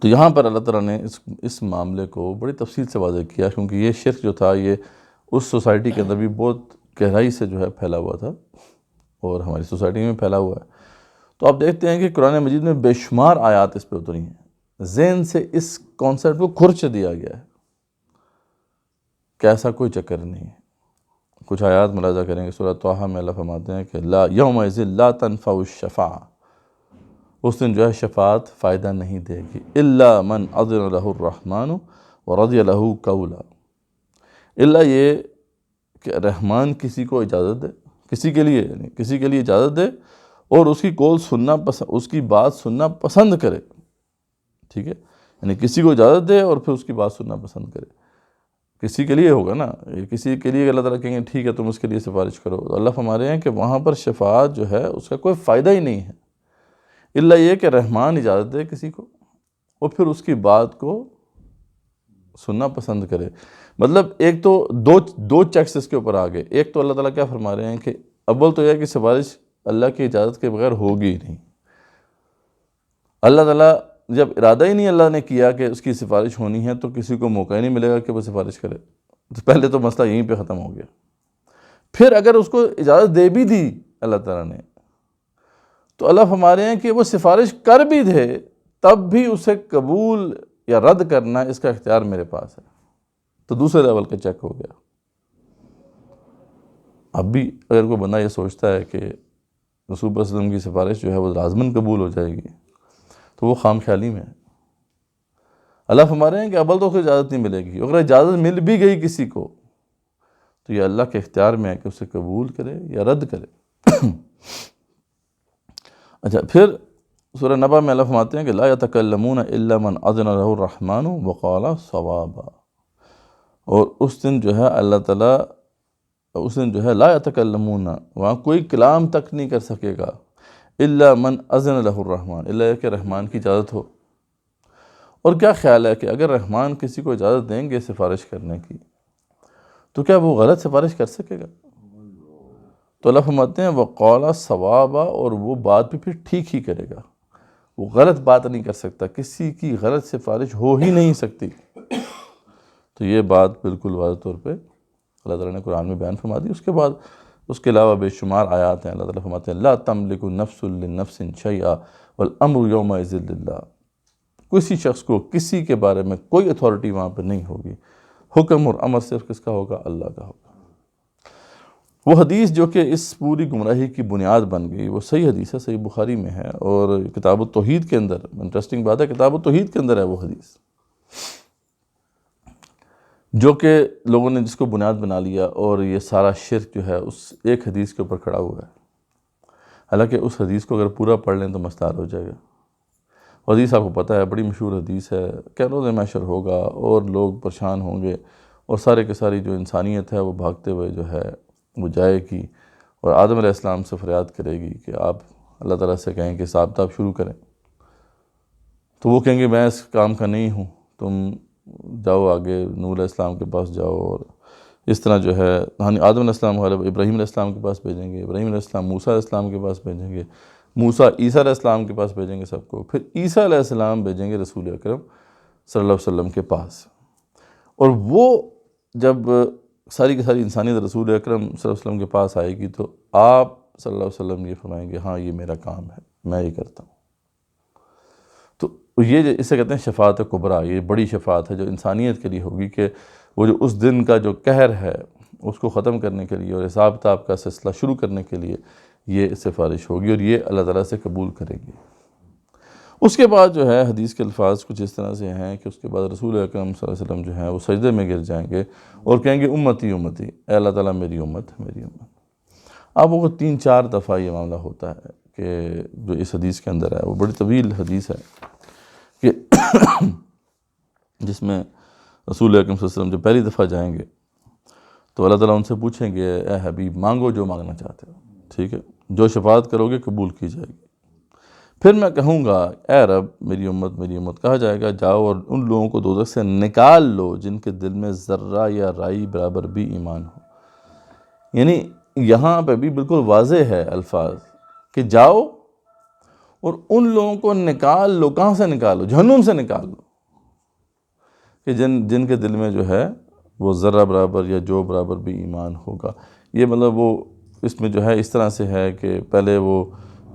تو یہاں پر اللہ تعالیٰ نے اس معاملے کو بڑی تفصیل سے واضح کیا، کیونکہ یہ شرک جو تھا یہ اس سوسائٹی کے اندر بھی بہت گہرائی سے جو ہے پھیلا ہوا تھا، اور ہماری سوسائٹی میں پھیلا ہوا ہے۔ تو آپ دیکھتے ہیں کہ قرآن مجید میں بے شمار آیات اس پہ اتری ہیں، ذہن سے اس کانسیپٹ کو کھرچ دیا گیا ہے کہ ایسا کوئی چکر نہیں ہے۔ کچھ آیات ملاحظہ کریں گے، سورہ طٰہٰ میں اللہ فرماتے ہیں کہ لا یومئذ لا تنفع الشفاعہ، اس دن جو ہے شفاعت فائدہ نہیں دے گی، الا من اذن لہ الرحمن ورضی لہ قولا، الا یہ کہ رحمان کسی کو اجازت دے، کسی کے لیے اجازت دے اور اس کی قول سننا پسند، اس کی بات سننا پسند کرے، ٹھیک ہے، یعنی کسی کو اجازت دے اور پھر اس کی بات سننا پسند کرے۔ کسی کے لیے ہوگا نا، کسی کے لیے اللہ تعالیٰ کہیں گے ٹھیک ہے تم اس کے لیے سفارش کرو، تو اللہ فرما رہے ہیں کہ وہاں پر شفاعت جو ہے اس کا کوئی فائدہ ہی نہیں ہے، الا یہ کہ رحمان اجازت دے کسی کو اور پھر اس کی بات کو سننا پسند کرے۔ مطلب ایک تو دو چیکس اس کے اوپر آ گئے۔ ایک تو اللہ تعالیٰ کیا فرما رہے ہیں کہ اول تو یہ کہ سفارش اللہ کی اجازت کے بغیر ہوگی ہی نہیں۔ اللہ تعالیٰ جب ارادہ ہی نہیں اللہ نے کیا کہ اس کی سفارش ہونی ہے تو کسی کو موقع ہی نہیں ملے گا کہ وہ سفارش کرے، تو پہلے تو مسئلہ یہیں پہ ختم ہو گیا۔ پھر اگر اس کو اجازت دے بھی دی اللہ تعالیٰ نے، تو اللہ فرما رہے ہیں کہ وہ سفارش کر بھی دے تب بھی اسے قبول یا رد کرنا اس کا اختیار میرے پاس ہے۔ تو دوسرے لیول کا چیک ہو گیا۔ اب بھی اگر کوئی بندہ یہ سوچتا ہے کہ رسول صلی اللہ علیہ وسلم کی سفارش جو ہے وہ لازماً قبول ہو جائے گی، تو وہ خام خیالی میں ہے۔ اللہ فرما رہے ہیں کہ اول تو اسے اجازت نہیں ملے گی، اگر اجازت مل بھی گئی کسی کو تو یہ اللہ کے اختیار میں ہے کہ اسے قبول کرے یا رد کرے۔ اچھا، پھر سورہ نبأ میں اللہ فرماتے ہیں کہ لا یتکلمون الا من اذن لہ الرحمن وقال صوابا، اور اس دن جو ہے اللہ تعالیٰ لا یتکلمون، وہاں کوئی کلام تک نہیں کر سکے گا، الا من اذن لہ الرحمن، الا یہ کہ رحمان کی اجازت ہو۔ اور کیا خیال ہے کہ اگر رحمان کسی کو اجازت دیں گے سفارش کرنے کی تو کیا وہ غلط سفارش کر سکے گا؟ تو اللہ فرماتے ہیں وقال صوابا، اور وہ بات بھی پھر ٹھیک ہی کرے گا، وہ غلط بات نہیں کر سکتا، کسی کی غلط سفارش ہو ہی نہیں سکتی۔ تو یہ بات بالکل واضح طور پہ اللہ تعالیٰ نے قرآن میں بیان فرما دی۔ اس کے بعد اس کے علاوہ بے شمار آیات ہیں، اللہ تعالیٰ فرماتے ہیں لا تملک نفس لنفس شیئا والامر یومئذ للہ، کسی شخص کو کسی کے بارے میں کوئی اتھارٹی وہاں پہ نہیں ہوگی، حکم اور امر صرف کس کا ہوگا؟ اللہ کا ہوگا۔ وہ حدیث جو کہ اس پوری گمراہی کی بنیاد بن گئی، وہ صحیح حدیث ہے، صحیح بخاری میں ہے، اور کتاب التوحید کے اندر، انٹرسٹنگ بات ہے، کتاب التوحید کے اندر ہے وہ حدیث، جو کہ لوگوں نے جس کو بنیاد بنا لیا، اور یہ سارا شرک جو ہے اس ایک حدیث کے اوپر کھڑا ہوا ہے۔ حالانکہ اس حدیث کو اگر پورا پڑھ لیں تو مستار ہو جائے گا۔ حدیث آپ کو پتہ ہے بڑی مشہور حدیث ہے کہ روز محشر ہوگا اور لوگ پریشان ہوں گے، اور سارے کے ساری جو انسانیت ہے وہ بھاگتے ہوئے جو ہے وہ جائے گی، اور آدم علیہ السلام سے فریاد کرے گی کہ آپ اللہ تعالیٰ سے کہیں کہ حساب کتاب شروع کریں، تو وہ کہیں گے میں اس کام کا نہیں ہوں، تم جاؤ آگے نوح علیہ السلام کے پاس جاؤ، اور اس طرح جو ہے آدم علیہ السلام ابراہیم علیہ السلام کے پاس بھیجیں گے، ابراہیم علیہ السلام موسیٰ علیہ السلام کے پاس بھیجیں گے، موسیٰ عیسیٰ علیہ السلام کے پاس بھیجیں گے سب کو، پھر عیسیٰ علیہ السلام بھیجیں گے رسول اکرم صلی اللہ علیہ وسلم کے پاس، اور وہ جب ساری کی ساری انسانیت رسول اکرم صلی اللہ علیہ وسلم کے پاس آئے گی تو آپ صلی اللہ علیہ وسلم یہ فرمائیں گے ہاں یہ میرا کام ہے، میں یہ کرتا ہوں۔ تو یہ اسے کہتے ہیں شفاعت کبریٰ، یہ بڑی شفاعت ہے جو انسانیت کے لیے ہوگی، کہ وہ جو اس دن کا جو قہر ہے اس کو ختم کرنے کے لیے اور حساب کتاب کا سلسلہ شروع کرنے کے لیے یہ سفارش ہوگی، اور یہ اللہ تعالیٰ سے قبول کرے گی۔ اس کے بعد جو ہے حدیث کے الفاظ کچھ اس طرح سے ہیں کہ اس کے بعد رسول اکرم صلی اللہ علیہ وسلم جو ہیں وہ سجدے میں گر جائیں گے اور کہیں گے امتی امتی، اے اللہ تعالیٰ میری امت میری امت۔ اب وہ 3-4 دفعہ یہ معاملہ ہوتا ہے کہ جو اس حدیث کے اندر ہے وہ بڑی طویل حدیث ہے کہ جس میں رسول اکرم صلی اللہ علیہ وسلم جو پہلی دفعہ جائیں گے تو اللہ تعالیٰ ان سے پوچھیں گے اے حبیب مانگو جو مانگنا چاہتے ہو، ٹھیک ہے، جو شفاعت کرو گے قبول کی جائے گی۔ پھر میں کہوں گا اے رب میری امت کہا جائے گا جاؤ اور ان لوگوں کو دوزخ سے نکال لو جن کے دل میں ذرہ یا رائی برابر بھی ایمان ہو۔ یعنی یہاں پہ بھی بالکل واضح ہے الفاظ کہ جاؤ اور ان لوگوں کو نکال لو۔ کہاں سے نکالو؟ جہنم سے نکال لو، کہ جن کے دل میں جو ہے وہ ذرہ برابر یا جو برابر بھی ایمان ہوگا۔ یہ مطلب وہ اس میں جو ہے اس طرح سے ہے کہ پہلے وہ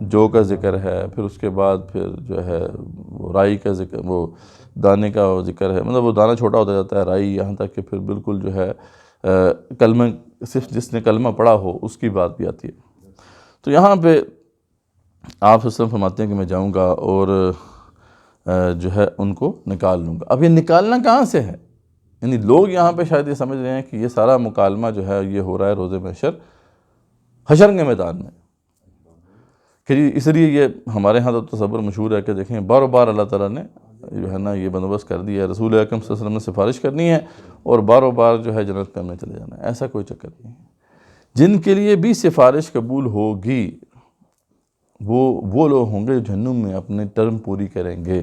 جو کا ذکر ہے، پھر اس کے بعد پھر جو ہے وہ رائی کا ذکر، وہ دانے کا ذکر ہے، مطلب وہ دانہ چھوٹا ہوتا جاتا ہے، رائی، یہاں تک کہ پھر بالکل جو ہے کلمہ، صرف جس نے کلمہ پڑھا ہو اس کی بات بھی آتی ہے۔ تو یہاں پہ آپ صلی اللہ علیہ وسلم فرماتے ہیں کہ میں جاؤں گا اور جو ہے ان کو نکال لوں گا۔ اب یہ نکالنا کہاں سے ہے؟ یعنی لوگ یہاں پہ شاید یہ سمجھ رہے ہیں کہ یہ سارا مکالمہ جو ہے یہ ہو رہا ہے روز محشر، حشر کے میدان میں، کہ اس لیے یہ ہمارے ہاں تو تصور مشہور ہے کہ دیکھیں بار بار اللہ تعالیٰ نے جو ہے نا یہ بندوبست کر دیا ہے، رسول اکرم صلی اللہ علیہ وسلم نے سفارش کرنی ہے اور بار جو ہے جنت میں ہم نے چلے جانا ہے۔ ایسا کوئی چکر نہیں ہے۔ جن کے لیے بھی سفارش قبول ہوگی وہ لوگ ہوں گے جو جہنم میں اپنے ٹرم پوری کریں گے،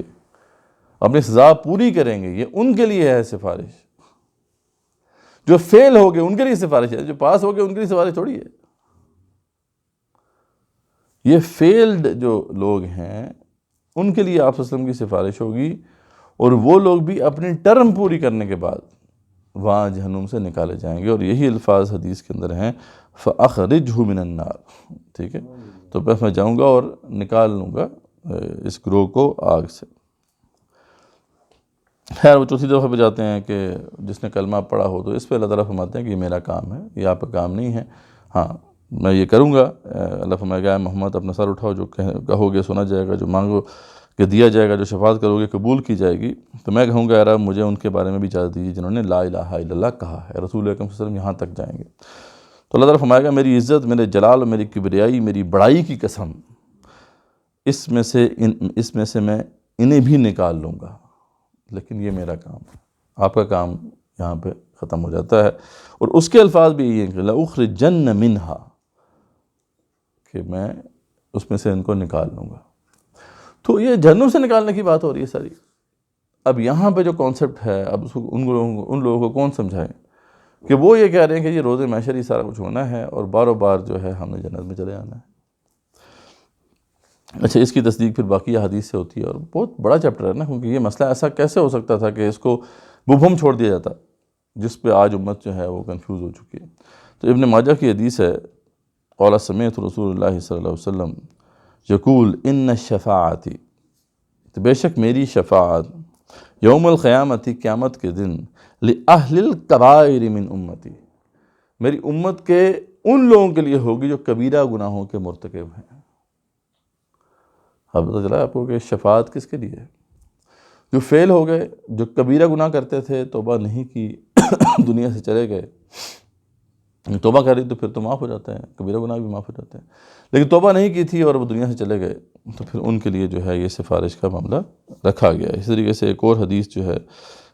اپنی سزا پوری کریں گے، یہ ان کے لیے ہے سفارش۔ جو فیل ہو گئے ان کے لیے سفارش ہے، جو پاس ہو گئے ان کے لیے سفارش تھوڑی ہے۔ یہ فیلڈ جو لوگ ہیں ان کے لیے آپ صلی اللہ علیہ وسلم کی سفارش ہوگی، اور وہ لوگ بھی اپنی ٹرم پوری کرنے کے بعد وہاں جہنم سے نکالے جائیں گے، اور یہی الفاظ حدیث کے اندر ہیں فَأَخْرِجْهُ مِنَ النَّارِ، ٹھیک ہے، تو بس میں جاؤں گا اور نکال لوں گا اس گروہ کو آگ سے۔ خیر وہ چوتھی دفعہ پہ جاتے ہیں کہ جس نے کلمہ پڑھا ہو، تو اس پہ اللہ تعالیٰ فرماتے ہیں کہ یہ میرا کام ہے، یہ آپ کا کام نہیں ہے، ہاں میں یہ کروں گا۔ اللہ فرمائے گا محمد اپنا سر اٹھاؤ، جو کہو گے سنا جائے گا، جو مانگو کہ دیا جائے گا، جو شفاعت کرو گے قبول کی جائے گی۔ تو میں کہوں گا اے رب مجھے ان کے بارے میں بھی اجازت دیجیے جنہوں نے لا الہ الا اللہ کہا ہے۔ رسول اکرم صلی اللہ علیہ وسلم یہاں تک جائیں گے تو اللہ تعالیٰ فرمائے گا میری عزت، میرے جلال اور میری کبریائی، میری بڑائی کی قسم، اس میں سے میں انہیں بھی نکال لوں گا، لیکن یہ میرا کام ہے۔ آپ کا کام یہاں پہ ختم ہو جاتا ہے، اور اس کے الفاظ بھی یہ ہیں کہ لَأُخْرِجَنَّ مِنْهَا، کہ میں اس میں سے ان کو نکال لوں گا۔ تو یہ جہنم سے نکالنے کی بات ہو رہی ہے ساری۔ اب یہاں پہ جو کانسیپٹ ہے، اب ان لوگوں کو کون سمجھائیں کہ وہ یہ کہہ رہے ہیں کہ یہ روز محشر ہی سارا کچھ ہونا ہے اور باروں بار جو ہے ہم نے جنت میں چلے جانا ہے۔ اچھا، اس کی تصدیق پھر باقی حدیث سے ہوتی ہے، اور بہت بڑا چیپٹر ہے نا، کیونکہ یہ مسئلہ ایسا کیسے ہو سکتا تھا کہ اس کو مبہم چھوڑ دیا جاتا، جس پہ آج امت جو ہے وہ کنفیوز ہو چکی ہے۔ تو ابن ماجہ کی حدیث ہے، قال سمعت رسول اللہ صلی اللہ علیہ وسلم یقول ان الشفاعت، تو بے شک میری شفاعت یوم القیامت، قیامت کے دن، لأہل الکبائر من امتی، میری امت کے ان لوگوں کے لیے ہوگی جو کبیرہ گناہوں کے مرتکب ہیں۔ اب پتہ چلا آپ کو کہ شفاعت کس کے لیے ہے؟ جو فیل ہو گئے، جو کبیرہ گناہ کرتے تھے، توبہ نہیں کی، دنیا سے چلے گئے، توبہ کری تو پھر تو معاف ہو جاتا ہے، کبیرہ گناہ بھی معاف ہو جاتے ہیں، لیکن توبہ نہیں کی تھی اور وہ دنیا سے چلے گئے، تو پھر ان کے لیے جو ہے یہ سفارش کا معاملہ رکھا گیا ہے۔ اس طریقے سے ایک اور حدیث جو ہے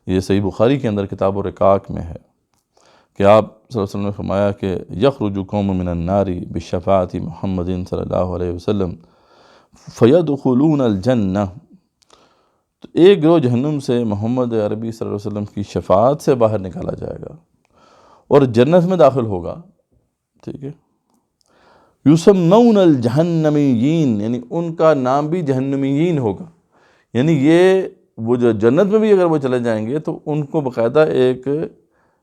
یہ صحیح بخاری کے اندر کتاب الرقاق میں ہے کہ آپ صلی اللہ علیہ وسلم نے فرمایا کہ یخرج قوم من النار بشفاعت محمد صلی اللہ علیہ وسلم فیدخلون الجنہ، تو ایک گروہ جہنم سے محمد عربی صلی اللہ علیہ وسلم کی شفاعت سے باہر نکالا جائے گا اور جنت میں داخل ہوگا، ٹھیک ہے۔ یسمون الجہنمیین، یعنی ان کا نام بھی جہنمیین ہوگا، یعنی یہ وہ جو جنت میں بھی اگر وہ چلے جائیں گے تو ان کو باقاعدہ ایک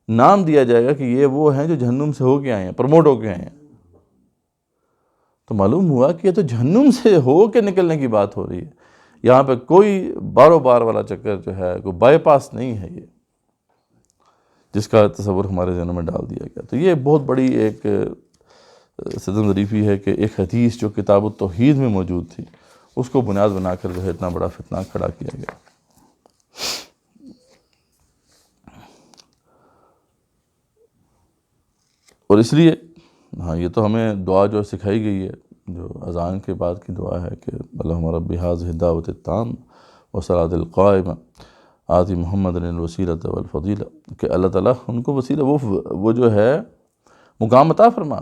نام دیا جائے گا کہ یہ وہ ہیں جو جہنم سے ہو کے آئے ہیں، پروموٹ ہو کے آئے ہیں۔ تو معلوم ہوا کہ یہ تو جہنم سے ہو کے نکلنے کی بات ہو رہی ہے، یہاں پہ کوئی باروں بار والا چکر جو ہے کوئی بائی پاس نہیں ہے، یہ جس کا تصور ہمارے ذہنوں میں ڈال دیا گیا۔ تو یہ بہت بڑی ایک صدم ظریفی ہے کہ ایک حدیث جو کتاب التوحید میں موجود تھی اس کو بنیاد بنا کر جو ہے اتنا بڑا فتنہ کھڑا کیا گیا۔ اور اس لیے یہ تو ہمیں دعا جو سکھائی گئی ہے، جو اذان کے بعد کی دعا ہے کہ اللہم رب ھذہ الدعوۃ التامہ والصلاۃ القائمہ آتی محمد الوسیلۃ والفضیلہ، کہ اللہ تعالیٰ ان کو وسیلہ، وہ جو ہے مقام عطا فرما،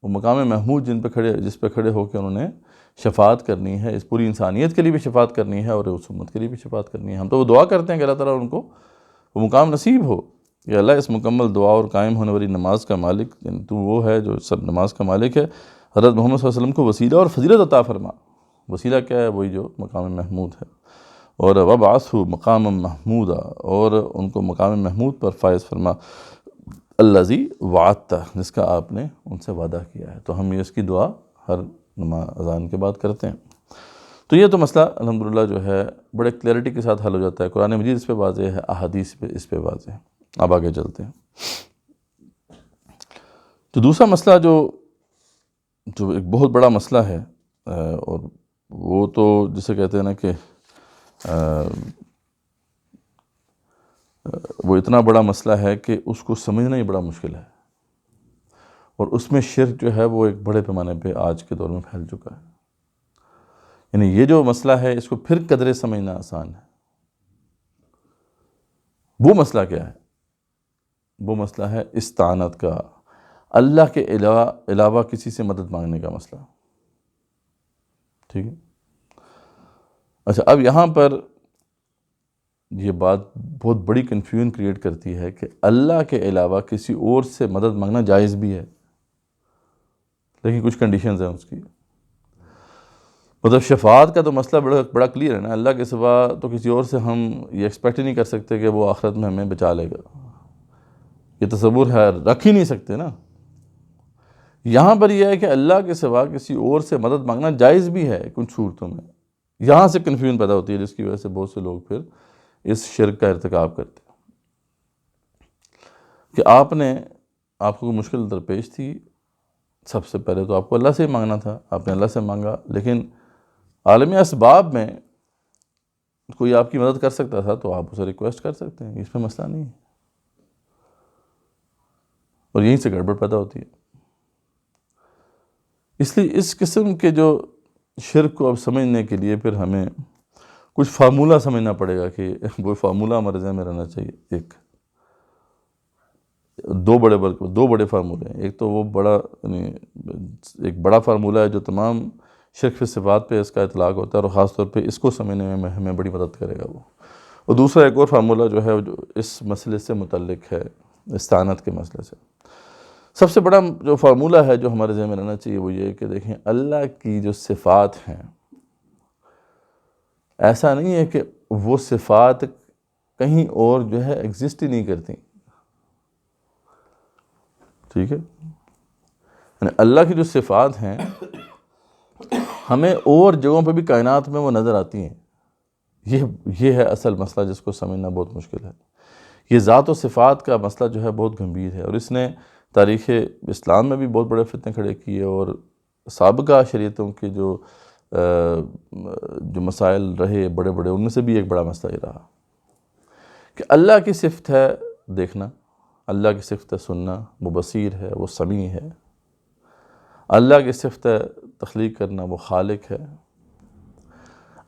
وہ مقام محمود جس پہ کھڑے ہو کے انہوں نے شفاعت کرنی ہے، اس پوری انسانیت کے لیے بھی شفاعت کرنی ہے اور اس امت کے لیے بھی شفاعت کرنی ہے۔ ہم تو وہ دعا کرتے ہیں کہ اللہ تعالیٰ ان کو وہ مقام نصیب ہو، کہ اللہ اس مکمل دعا اور قائم ہونے والی نماز کا مالک، یعنی تو وہ ہے جو سب نماز کا مالک ہے، حضرت محمد صلی اللہ علیہ وسلم کو وسیلہ اور فضیلت عطا فرما۔ وسیلہ کیا ہے؟ وہی جو مقام محمود ہے، اور وابعثہ مقام محمودا، اور ان کو مقام محمود پر فائز فرما، الذی وعدتہ، جس کا آپ نے ان سے وعدہ کیا ہے۔ تو ہم اس کی دعا ہر نماز اذان کے بعد کرتے ہیں۔ تو یہ تو مسئلہ الحمدللہ جو ہے بڑے کلیئرٹی کے ساتھ حل ہو جاتا ہے، قرآن مجید اس پہ واضح ہے، احادیث پہ اس پہ واضح ہے۔ اب آگے چلتے ہیں۔ تو دوسرا مسئلہ جو ایک بہت بڑا مسئلہ ہے، اور وہ تو جسے کہتے ہیں نا کہ وہ اتنا بڑا مسئلہ ہے کہ اس کو سمجھنا ہی بڑا مشکل ہے، اور اس میں شرک جو ہے وہ ایک بڑے پیمانے پہ آج کے دور میں پھیل چکا ہے۔ یعنی یہ جو مسئلہ ہے اس کو پھر قدرے سمجھنا آسان ہے۔ وہ مسئلہ کیا ہے؟ وہ مسئلہ ہے استعانت کا، اللہ کے علاوہ کسی سے مدد مانگنے کا مسئلہ، ٹھیک ہے؟ اچھا، اب یہاں پر یہ بات بہت بڑی کنفیوژن کریٹ کرتی ہے کہ اللہ کے علاوہ کسی اور سے مدد مانگنا جائز بھی ہے، لیکن کچھ کنڈیشنز ہیں اس کی۔ مطلب شفاعت کا تو مسئلہ بڑا کلیئر ہے نا، اللہ کے سوا تو کسی اور سے ہم یہ ایکسپیکٹ ہی نہیں کر سکتے کہ وہ آخرت میں ہمیں بچا لے گا، یہ تصور ہے، رکھ ہی نہیں سکتے نا۔ یہاں پر یہ ہے کہ اللہ کے سوا کسی اور سے مدد مانگنا جائز بھی ہے کچھ صورتوں میں۔ یہاں سے کنفیوژن پیدا ہوتی ہے، جس کی وجہ سے بہت سے لوگ پھر اس شرک کا ارتکاب کرتے ہیں کہ آپ کو مشکل درپیش تھی، سب سے پہلے تو آپ کو اللہ سے ہی مانگنا تھا، آپ نے اللہ سے مانگا، لیکن عالم اسباب میں کوئی آپ کی مدد کر سکتا تھا تو آپ اسے ریکویسٹ کر سکتے ہیں، اس میں مسئلہ نہیں ہے، اور یہیں سے گڑبڑ پیدا ہوتی ہے۔ اس لیے اس قسم کے جو شرک کو اب سمجھنے کے لیے پھر ہمیں کچھ فارمولہ سمجھنا پڑے گا، کہ وہ فارمولہ ہمارے ذہن میں رہنا چاہیے۔ دو بڑے فارمولے ہیں۔ ایک تو وہ ایک بڑا فارمولہ ہے جو تمام شرک فی صفات پہ اس کا اطلاق ہوتا ہے، اور خاص طور پہ اس کو سمجھنے میں ہمیں بڑی مدد کرے گا وہ۔ اور دوسرا ایک اور فارمولہ جو ہے جو اس مسئلے سے متعلق ہے، استعانت کے مسئلے سے۔ سب سے بڑا جو فارمولہ ہے جو ہمارے ذہن میں رہنا چاہیے وہ یہ کہ دیکھیں، اللہ کی جو صفات ہیں، ایسا نہیں ہے کہ وہ صفات کہیں اور جو ہے ایگزسٹ ہی نہیں کرتی، ٹھیک ہے؟ یعنی اللہ کی جو صفات ہیں ہمیں اور جگہوں پہ بھی کائنات میں وہ نظر آتی ہیں۔ یہ ہے اصل مسئلہ جس کو سمجھنا بہت مشکل ہے۔ یہ ذات و صفات کا مسئلہ جو ہے بہت گمبھیر ہے، اور اس نے تاریخ اسلام میں بھی بہت بڑے فتنے کھڑے کیے، اور سابقہ شریعتوں کے جو مسائل رہے بڑے بڑے، ان میں سے بھی ایک بڑا مسئلہ یہ رہا کہ اللہ کی صفت ہے دیکھنا، اللہ کی صفت ہے سننا، وہ بصیر ہے، وہ سمیع ہے۔ اللہ کی صفت ہے تخلیق کرنا، وہ خالق ہے۔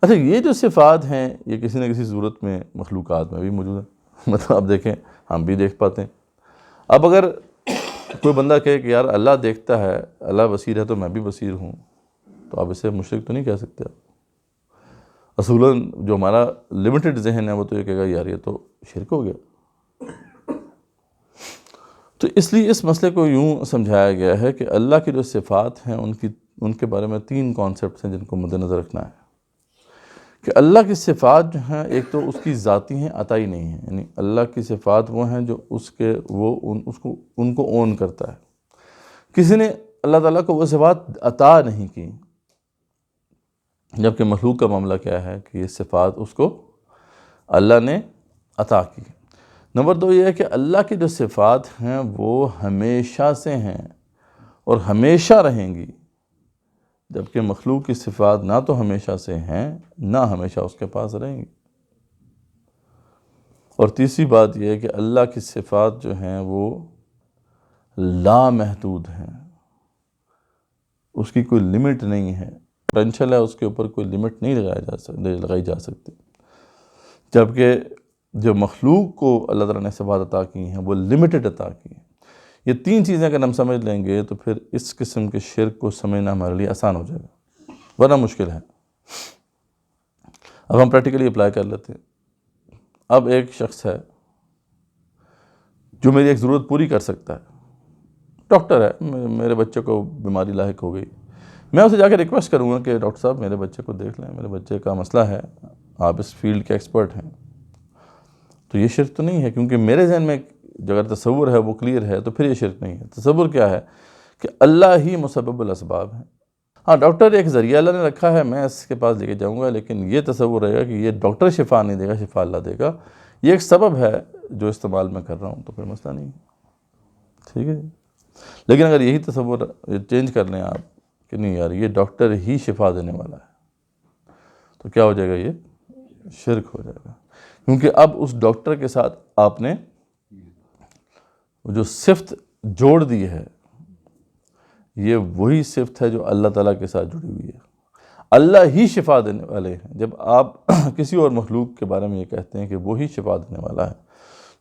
اچھا، یہ جو صفات ہیں یہ کسی نہ کسی صورت میں مخلوقات میں بھی موجود ہیں، مطلب اب دیکھیں ہم بھی دیکھ پاتے ہیں۔ اب اگر کوئی بندہ کہے کہ یار اللہ دیکھتا ہے، اللہ بصیر ہے تو میں بھی بصیر ہوں، تو آپ اسے مشرک تو نہیں کہہ سکتے۔ اصولاً جو ہمارا لمیٹڈ ذہن ہے وہ تو یہ کہے گا یار یہ تو شرک ہو گیا۔ تو اس لیے اس مسئلے کو یوں سمجھایا گیا ہے کہ اللہ کی جو صفات ہیں ان کے بارے میں 3 کانسیپٹس ہیں جن کو مد نظر رکھنا ہے، کہ اللہ کی صفات جو ہیں ایک تو اس کی ذاتی ہیں، عطائی نہیں ہیں، یعنی اللہ کی صفات وہ ہیں جو ان کو اون کرتا ہے۔ کسی نے اللہ تعالیٰ کو وہ صفات عطا نہیں کی، جبکہ مخلوق کا معاملہ کیا ہے کہ یہ صفات اس کو اللہ نے عطا کی۔ نمبر 2 یہ ہے کہ اللہ کی جو صفات ہیں وہ ہمیشہ سے ہیں اور ہمیشہ رہیں گی، جبکہ مخلوق کی صفات نہ تو ہمیشہ سے ہیں نہ ہمیشہ اس کے پاس رہیں گی۔ اور تیسری بات یہ ہے کہ اللہ کی صفات جو ہیں وہ لامحدود ہیں، اس کی کوئی لمٹ نہیں ہے، پوٹینشل ہے، اس کے اوپر کوئی لمٹ نہیں لگائی جا سکتی، جبکہ جو مخلوق کو اللہ تعالیٰ نے صفات عطا کی ہیں وہ لمیٹڈ عطا کی ہیں۔ یہ تین چیزیں اگر ہم سمجھ لیں گے تو پھر اس قسم کے شرک کو سمجھنا ہمارے لیے آسان ہو جائے گا، ورنہ مشکل ہے۔ اب ہم پریکٹیکلی اپلائی کر لیتے ہیں۔ اب ایک شخص ہے جو میری ایک ضرورت پوری کر سکتا ہے، ڈاکٹر ہے، میرے بچے کو بیماری لاحق ہو گئی، میں اسے جا کے ریکویسٹ کروں گا کہ ڈاکٹر صاحب میرے بچے کو دیکھ لیں، میرے بچے کا مسئلہ ہے، آپ اس فیلڈ کے ایکسپرٹ ہیں۔ تو یہ شرک تو نہیں ہے، کیونکہ میرے ذہن میں جو اگر تصور ہے وہ کلیئر ہے تو پھر یہ شرک نہیں ہے۔ تصور کیا ہے کہ اللہ ہی مسبب الاسباب ہے۔ ہاں ڈاکٹر ایک ذریعہ اللہ نے رکھا ہے، میں اس کے پاس لے کے جاؤں گا، لیکن یہ تصور رہے گا کہ یہ ڈاکٹر شفا نہیں دے گا، شفا اللہ دے گا، یہ ایک سبب ہے جو استعمال میں کر رہا ہوں، تو پھر مسئلہ نہیں ہے، ٹھیک ہے۔ لیکن اگر یہی تصور چینج کر لیں آپ کہ نہیں یار یہ ڈاکٹر ہی شفا دینے والا ہے، تو کیا ہو جائے گا؟ یہ شرک ہو جائے گا، کیونکہ اب اس ڈاکٹر کے ساتھ آپ نے جو صفت جوڑ دی ہے، یہ وہی صفت ہے جو اللہ تعالیٰ کے ساتھ جڑی ہوئی ہے۔ اللہ ہی شفا دینے والے ہیں۔ جب آپ کسی اور مخلوق کے بارے میں یہ کہتے ہیں کہ وہی شفا دینے والا ہے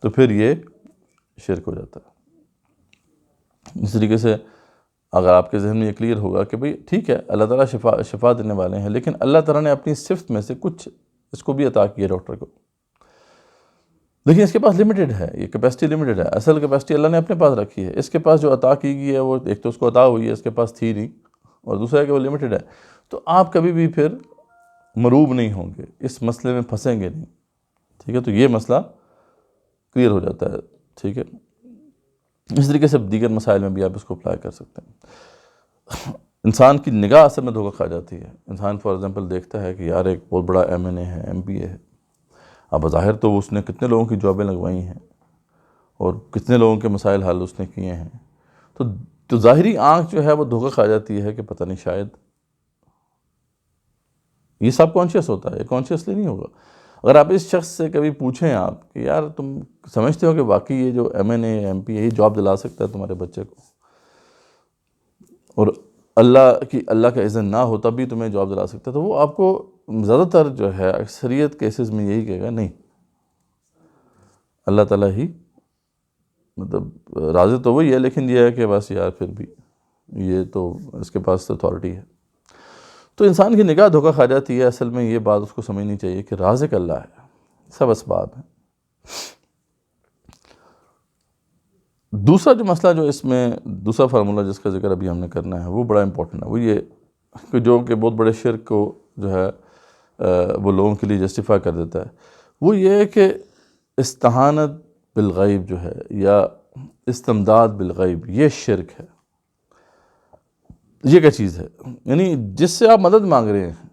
تو پھر یہ شرک ہو جاتا ہے۔ اس طریقے سے اگر آپ کے ذہن میں یہ کلیئر ہوگا کہ بھئی ٹھیک ہے اللہ تعالیٰ شفا دینے والے ہیں، لیکن اللہ تعالیٰ نے اپنی صفت میں سے کچھ اس کو بھی عطا کیا ڈاکٹر کو، لیکن اس کے پاس لمیٹڈ ہے، یہ کیپیسٹی لمیٹڈ ہے، اصل کیپیسٹی اللہ نے اپنے پاس رکھی ہے۔ اس کے پاس جو عطا کی گئی ہے وہ ایک تو اس کو عطا ہوئی ہے، اس کے پاس تھی نہیں، اور دوسرا ہے کہ وہ لمیٹڈ ہے۔ تو آپ کبھی بھی پھر مروب نہیں ہوں گے، اس مسئلے میں پھنسیں گے نہیں، ٹھیک ہے۔ تو یہ مسئلہ کلیئر ہو جاتا ہے، ٹھیک ہے۔ اس طریقے سے دیگر مسائل میں بھی آپ اس کو اپلائی کر سکتے ہیں۔ انسان کی نگاہ اصل میں دھوکہ کھا جاتی ہے۔ انسان فار ایگزامپل دیکھتا ہے کہ یار ایک بہت بڑا ایم این اے ہے، ایم پی اے ہے، اب بظاہر تو اس نے کتنے لوگوں کی جابیں لگوائی ہیں اور کتنے لوگوں کے مسائل حل اس نے کیے ہیں، تو ظاہری آنکھ جو ہے وہ دھوکہ کھا جاتی ہے کہ پتہ نہیں شاید یہ سب کانشیس ہوتا ہے، یہ کانشیسلی نہیں ہوگا۔ اگر آپ اس شخص سے کبھی پوچھیں آپ کہ یار تم سمجھتے ہو کہ واقعی یہ جو M N A M P یہی جاب دلا سکتا ہے تمہارے بچے کو، اور اللہ کا اذن نہ ہو تب بھی تمہیں جاب دلا سکتا ہے، تو وہ آپ کو زیادہ تر جو ہے اکثریت کیسز میں یہی کہے گا نہیں، اللہ تعالیٰ ہی مطلب راضی تو وہی ہے، لیکن یہ ہے کہ بس یار پھر بھی یہ تو اس کے پاس اتھارٹی ہے۔ تو انسان کی نگاہ دھوکہ کھا جاتی ہے۔ اصل میں یہ بات اس کو سمجھنی چاہیے کہ رازق اللہ ہے، سب اسباب ہیں۔ دوسرا جو مسئلہ جو اس میں دوسرا فارمولہ جس کا ذکر ابھی ہم نے کرنا ہے وہ بڑا امپورٹنٹ ہے، وہ یہ کہ جو کہ بہت بڑے شرک کو جو ہے وہ لوگوں کے لیے جسٹیفائی کر دیتا ہے، وہ یہ ہے کہ استعانت بالغیب جو ہے یا استمداد بالغیب، یہ شرک ہے۔ یہ کیا چیز ہے؟ یعنی جس سے آپ مدد مانگ رہے ہیں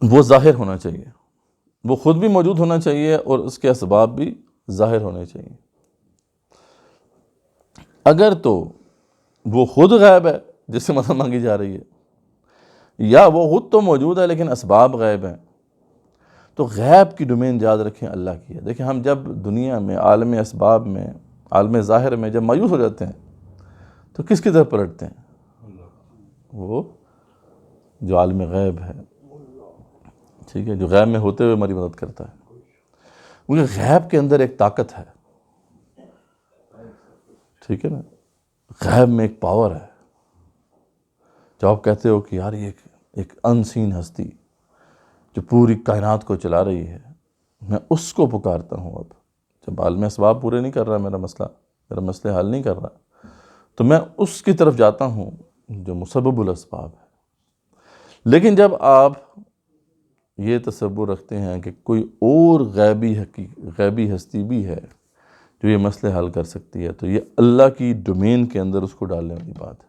وہ ظاہر ہونا چاہیے، وہ خود بھی موجود ہونا چاہیے اور اس کے اسباب بھی ظاہر ہونے چاہیے۔ اگر تو وہ خود غائب ہے جس سے مدد مانگی جا رہی ہے، یا وہ خود تو موجود ہے لیکن اسباب غائب ہیں، تو غیب کی ڈومین یاد رکھیں اللہ کی ہے۔ دیکھیں ہم جب دنیا میں عالم اسباب میں، عالم ظاہر میں جب مایوس ہو جاتے ہیں تو کس کی طرف پلٹتے ہیں؟ وہ جو عالم غیب ہے، ٹھیک ہے، جو غیب میں ہوتے ہوئے ہماری مدد کرتا ہے، کیونکہ غیب کے اندر ایک طاقت ہے، ٹھیک ہے نا، غیب میں ایک پاور ہے۔ جب آپ کہتے ہو کہ یار یہ ایک ان سین ہستی جو پوری کائنات کو چلا رہی ہے، میں اس کو پکارتا ہوں، اب جب عالم اسباب پورے نہیں کر رہا میرا مسئلہ حل نہیں کر رہا، تو میں اس کی طرف جاتا ہوں جو مسبب الاسباب ہے۔ لیکن جب آپ یہ تصور رکھتے ہیں کہ کوئی اور غیبی ہستی بھی ہے جو یہ مسئلے حل کر سکتی ہے، تو یہ اللہ کی ڈومین کے اندر اس کو ڈالنے والی بات ہے۔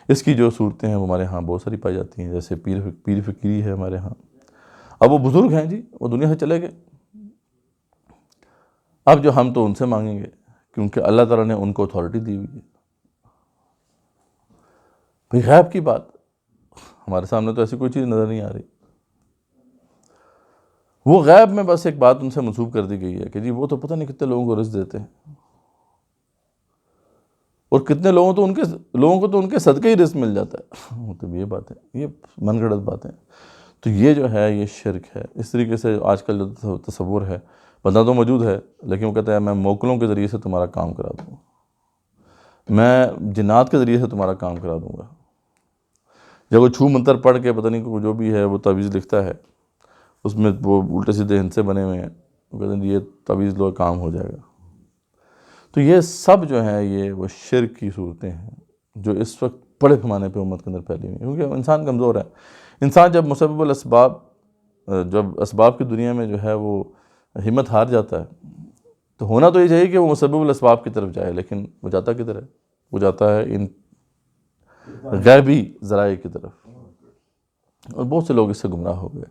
اس کی جو صورتیں ہیں وہ ہمارے ہاں بہت ساری پائی جاتی ہیں، جیسے پیر فقیری ہے ہمارے ہاں، اب وہ بزرگ ہیں جی، وہ دنیا سے چلے گئے، اب جو ہم تو ان سے مانگیں گے کیونکہ اللہ تعالیٰ نے ان کو اتھارٹی دی ہوئی ہے، بھئی غیب کی بات ہمارے سامنے تو ایسی کوئی چیز نظر نہیں آ رہی. وہ غیب میں بس ایک بات ان سے منسوب کر دی گئی ہے کہ جی وہ تو پتہ نہیں کتنے لوگوں کو رزق دیتے ہیں، اور کتنے لوگوں کو تو ان کے صدقے ہی رزق مل جاتا ہے. مطلب یہ بات ہے، یہ من گھڑت باتیں. تو یہ جو ہے یہ شرک ہے. اس طریقے سے آج کل جو تصور ہے، بندہ تو موجود ہے لیکن وہ کہتا ہے میں موکلوں کے ذریعے سے تمہارا کام کرا دوں گا، میں جنات کے ذریعے سے تمہارا کام کرا دوں گا. جب وہ چھو منتر پڑھ کے پتہ نہیں جو بھی ہے وہ تعویذ لکھتا ہے، اس میں وہ الٹے سیدھے ہندسے بنے ہوئے ہیں، وہ کہتے ہیں یہ تعویذ لو کام ہو جائے گا. تو یہ سب جو ہے یہ وہ شرک کی صورتیں ہیں جو اس وقت بڑے پیمانے پہ امت کے اندر پھیلی ہوئی ہیں، کیونکہ انسان کمزور ہے. انسان جب مسبب الاسباب، جب اسباب کی دنیا میں جو ہے وہ ہمت ہار جاتا ہے، تو ہونا تو یہ چاہیے کہ وہ مسبب الاسباب کی طرف جائے، لیکن وہ جاتا کدھر ہے؟ وہ جاتا ہے ان غیبی ذرائع کی طرف. اور بہت سے لوگ اس سے گمراہ ہو گئے.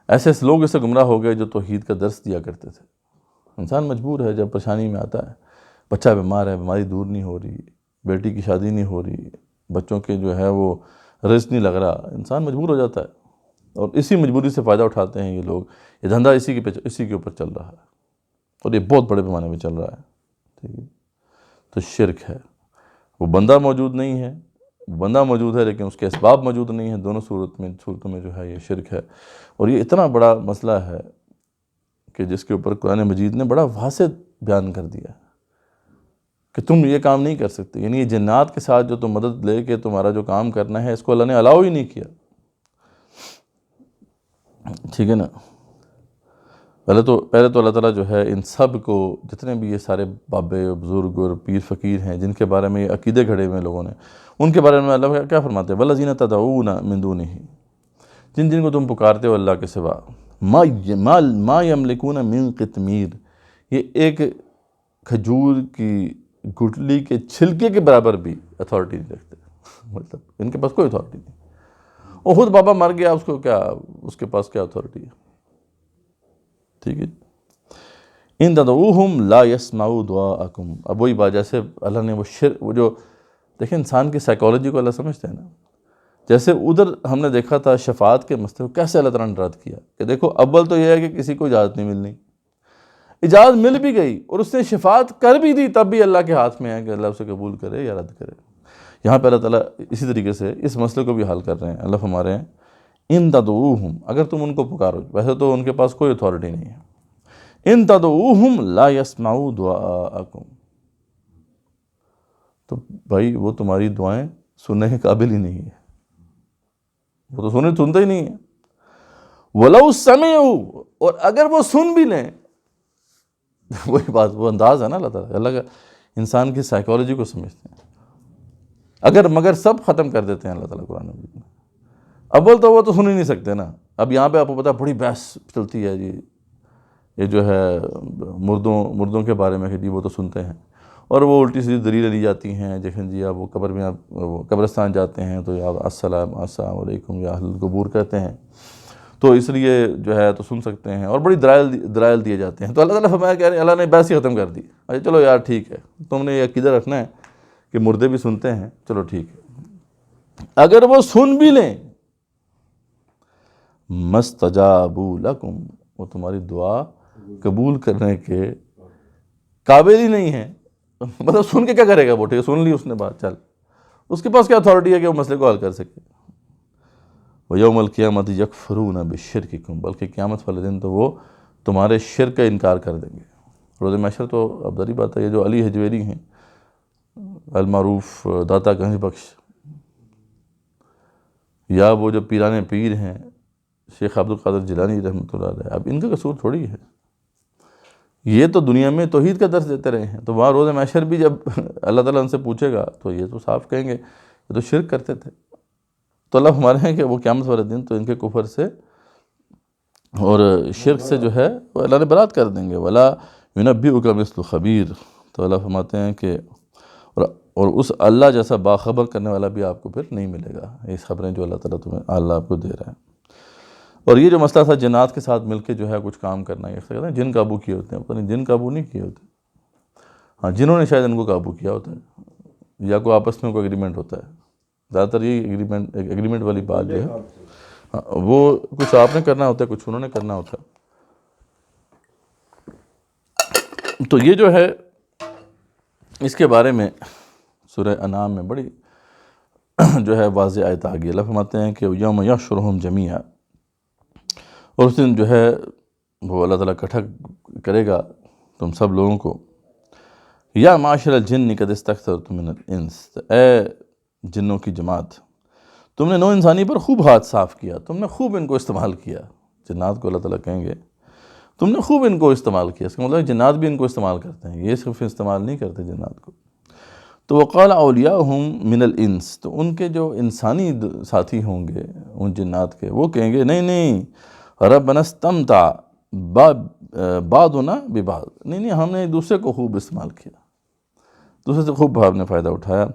ایسے لوگ اس سے گمراہ ہو گئے جو توحید کا درس دیا کرتے تھے. انسان مجبور ہے، جب پریشانی میں آتا ہے، بچہ بیمار ہے، بیماری دور نہیں ہو رہی، بیٹی کی شادی نہیں ہو رہی، بچوں کے جو ہے وہ رزق نہیں لگ رہا، انسان مجبور ہو جاتا ہے. اور اسی مجبوری سے فائدہ اٹھاتے ہیں یہ لوگ. یہ دھندا اسی کے اوپر چل رہا ہے، اور یہ بہت بڑے پیمانے میں چل رہا ہے. ٹھیک ہے، تو شرک ہے. وہ بندہ موجود نہیں ہے، بندہ موجود ہے لیکن اس کے اسباب موجود نہیں ہیں. دونوں صورتوں میں جو ہے یہ شرک ہے. اور یہ اتنا بڑا مسئلہ ہے کہ جس کے اوپر قرآن مجید نے بڑا واضح بیان کر دیا کہ تم یہ کام نہیں کر سکتے. یعنی یہ جنات کے ساتھ جو تم مدد لے کے تمہارا جو کام کرنا ہے، اس کو اللہ نے الاؤ ہی نہیں کیا. ٹھیک ہے نا. پہلے تو اللہ تعالیٰ جو ہے ان سب کو، جتنے بھی یہ سارے بابے بزرگ اور پیر فقیر ہیں جن کے بارے میں یہ عقیدے گھڑے ہوئے لوگوں نے، ان کے بارے میں اللہ کیا فرماتے ہیں؟ وَالَّذِينَ تَدْعُونَ مِن دُونِهِ، جن کو تم پکارتے ہو اللہ کے سوا، ما یملکون من قطمیر، یہ ایک کھجور کی گٹلی کے چھلکے کے برابر بھی اتھارٹی نہیں رکھتے. مطلب ان کے پاس کوئی اتھارٹی نہیں. وہ خود بابا مر گیا، اس کے پاس کیا اتھارٹی ہے؟ ٹھیک ہے. ان تدعوہم لا یسمعوا دعاءکم. اب وہی بات، جیسے اللہ نے وہ جو دیکھیں انسان کی سائیکالوجی کو اللہ سمجھتے ہیں نا. جیسے ادھر ہم نے دیکھا تھا شفاعت کے مسئلے کو کیسے اللہ تعالیٰ نے رد کیا کہ دیکھو اول تو یہ ہے کہ کسی کو اجازت نہیں ملنی، اجازت مل بھی گئی اور اس نے شفاعت کر بھی دی، تب بھی اللہ کے ہاتھ میں ہے کہ اللہ اسے قبول کرے یا رد کرے. یہاں پہ اللہ تعالیٰ اسی طریقے سے اس مسئلے کو بھی حل کر رہے ہیں. اللہ فرما رہے ہیں ان تدعوہم، اگر تم ان کو پکارو، ویسے تو ان کے پاس کوئی اتھارٹی نہیں ہے، ان تدعوہم لا یسمعوا دعاءکم، تو بھائی وہ تمہاری دعائیں سننے کے قابل ہی نہیں ہے، وہ تو سنتے ہی نہیں ہیں. وَلَوْ سَمِعُوا، اور اگر وہ سن بھی لیں، وہی بات، وہ انداز ہے نا اللہ تعالیٰ، اللہ کا انسان کی سائیکالوجی کو سمجھتے ہیں. اگر مگر سب ختم کر دیتے ہیں اللہ تعالیٰ قرآن مجید میں. اول تو وہ تو سن ہی نہیں سکتے نا. اب یہاں پہ آپ کو پتا بڑی بحث چلتی ہے جی، یہ جو ہے مردوں کے بارے میں کہ جی وہ تو سنتے ہیں، اور وہ الٹی سیدھی دلیلیں لی جاتی ہیں. دیکھیں جی آپ وہ قبر میں وہ قبرستان جاتے ہیں تو آپ السلام علیکم یا اہل القبور کہتے ہیں، تو اس لیے جو ہے تو سن سکتے ہیں، اور بڑی دلائل دیے جاتے ہیں. تو اللہ تعالیٰ فرمایا کہ اللہ نے بحث ہی ختم کر دی. اچھا چلو یار ٹھیک ہے، تم نے یہ عقیدہ رکھنا ہے کہ مردے بھی سنتے ہیں، چلو ٹھیک ہے. اگر وہ سن بھی لیں، مستجابوا لکم، وہ تمہاری دعا قبول کرنے کے قابل ہی نہیں ہے. مطلب سن کے کیا کرے گا وہ؟ ٹھیک ہے سن لی اس نے بات، چل اس کے پاس کیا اتھارٹی ہے کہ وہ مسئلے کو حل کر سکے. وَيَوْمَ الْقِيَامَةِ يَكْفُرُونَ بِشِرْكِكُمْ، بلکہ قیامت والے دن تو وہ تمہارے شرک کا انکار کر دیں گے. روز محشر تو اب ظاہری بات ہے، یہ جو علی حجویری ہیں المعروف داتا گنج بخش، یا وہ جو پیران پیر ہیں شیخ عبد القادر جیلانی رحمۃ اللہ علیہ، اب ان کا قصور تھوڑی ہے. یہ تو دنیا میں توحید کا درس دیتے رہے ہیں، تو وہاں روز محشر بھی جب اللہ تعالیٰ ان سے پوچھے گا تو یہ تو صاف کہیں گے یہ تو شرک کرتے تھے. تو اللہ ہمارے ہیں کہ وہ قیامت والے دن تو ان کے کفر سے اور شرک سے جو ہے وہ اللہ نے برات کر دیں گے. وَلَا يُنَبِّئُكَ مِثْلُ خَبِيرٌ، تو اللہ فرماتے ہیں کہ اور اس اللہ جیسا باخبر کرنے والا بھی آپ کو پھر نہیں ملے گا. اس خبریں جو اللہ تعالیٰ اللہ آپ کو دے رہا ہے. اور یہ جو مسئلہ تھا جنات کے ساتھ مل کے جو ہے کچھ کام کرنا، یہ کہتے ہیں جن قابو کیے ہوتے ہیں، پتہ نہیں جن قابو نہیں کیے ہوتے، ہاں جنہوں نے شاید ان کو قابو کیا ہوتا ہے، یا کوئی آپس میں کوئی ایگریمنٹ ہوتا ہے. زیادہ تر یہ ایگریمنٹ والی بات جو ہے وہ کچھ آپ نے کرنا ہوتا ہے، کچھ انہوں نے کرنا ہوتا ہے. تو یہ جو ہے اس کے بارے میں سورہ انعام میں بڑی جو ہے واضح آیت آ گئی. اللہ فرماتے ہیں کہ یوم یحشرہم جمیعا، اور اس دن جو ہے وہ اللہ تعالیٰ اکٹھا کرے گا تم سب لوگوں کو. یا معاشر الجن قد استکثرتم من الانس، اے جنوں کی جماعت، تم نے نو انسانی پر خوب ہاتھ صاف کیا، تم نے خوب ان کو استعمال کیا. جنات کو اللہ تعالیٰ کہیں گے تم نے خوب ان کو استعمال کیا. اس کا مطلب جنات بھی ان کو استعمال کرتے ہیں، یہ صرف استعمال نہیں کرتے جنات کو. تو وقال اولیاؤہم من الانس، تو ان کے جو انسانی ساتھی ہوں گے ان جنات کے، وہ کہیں گے نہیں ربنا استمتع بعضنا ببعض، نہیں ہم نے ایک دوسرے کو خوب استعمال کیا، دوسرے سے خوب ہم نے فائدہ اٹھایا.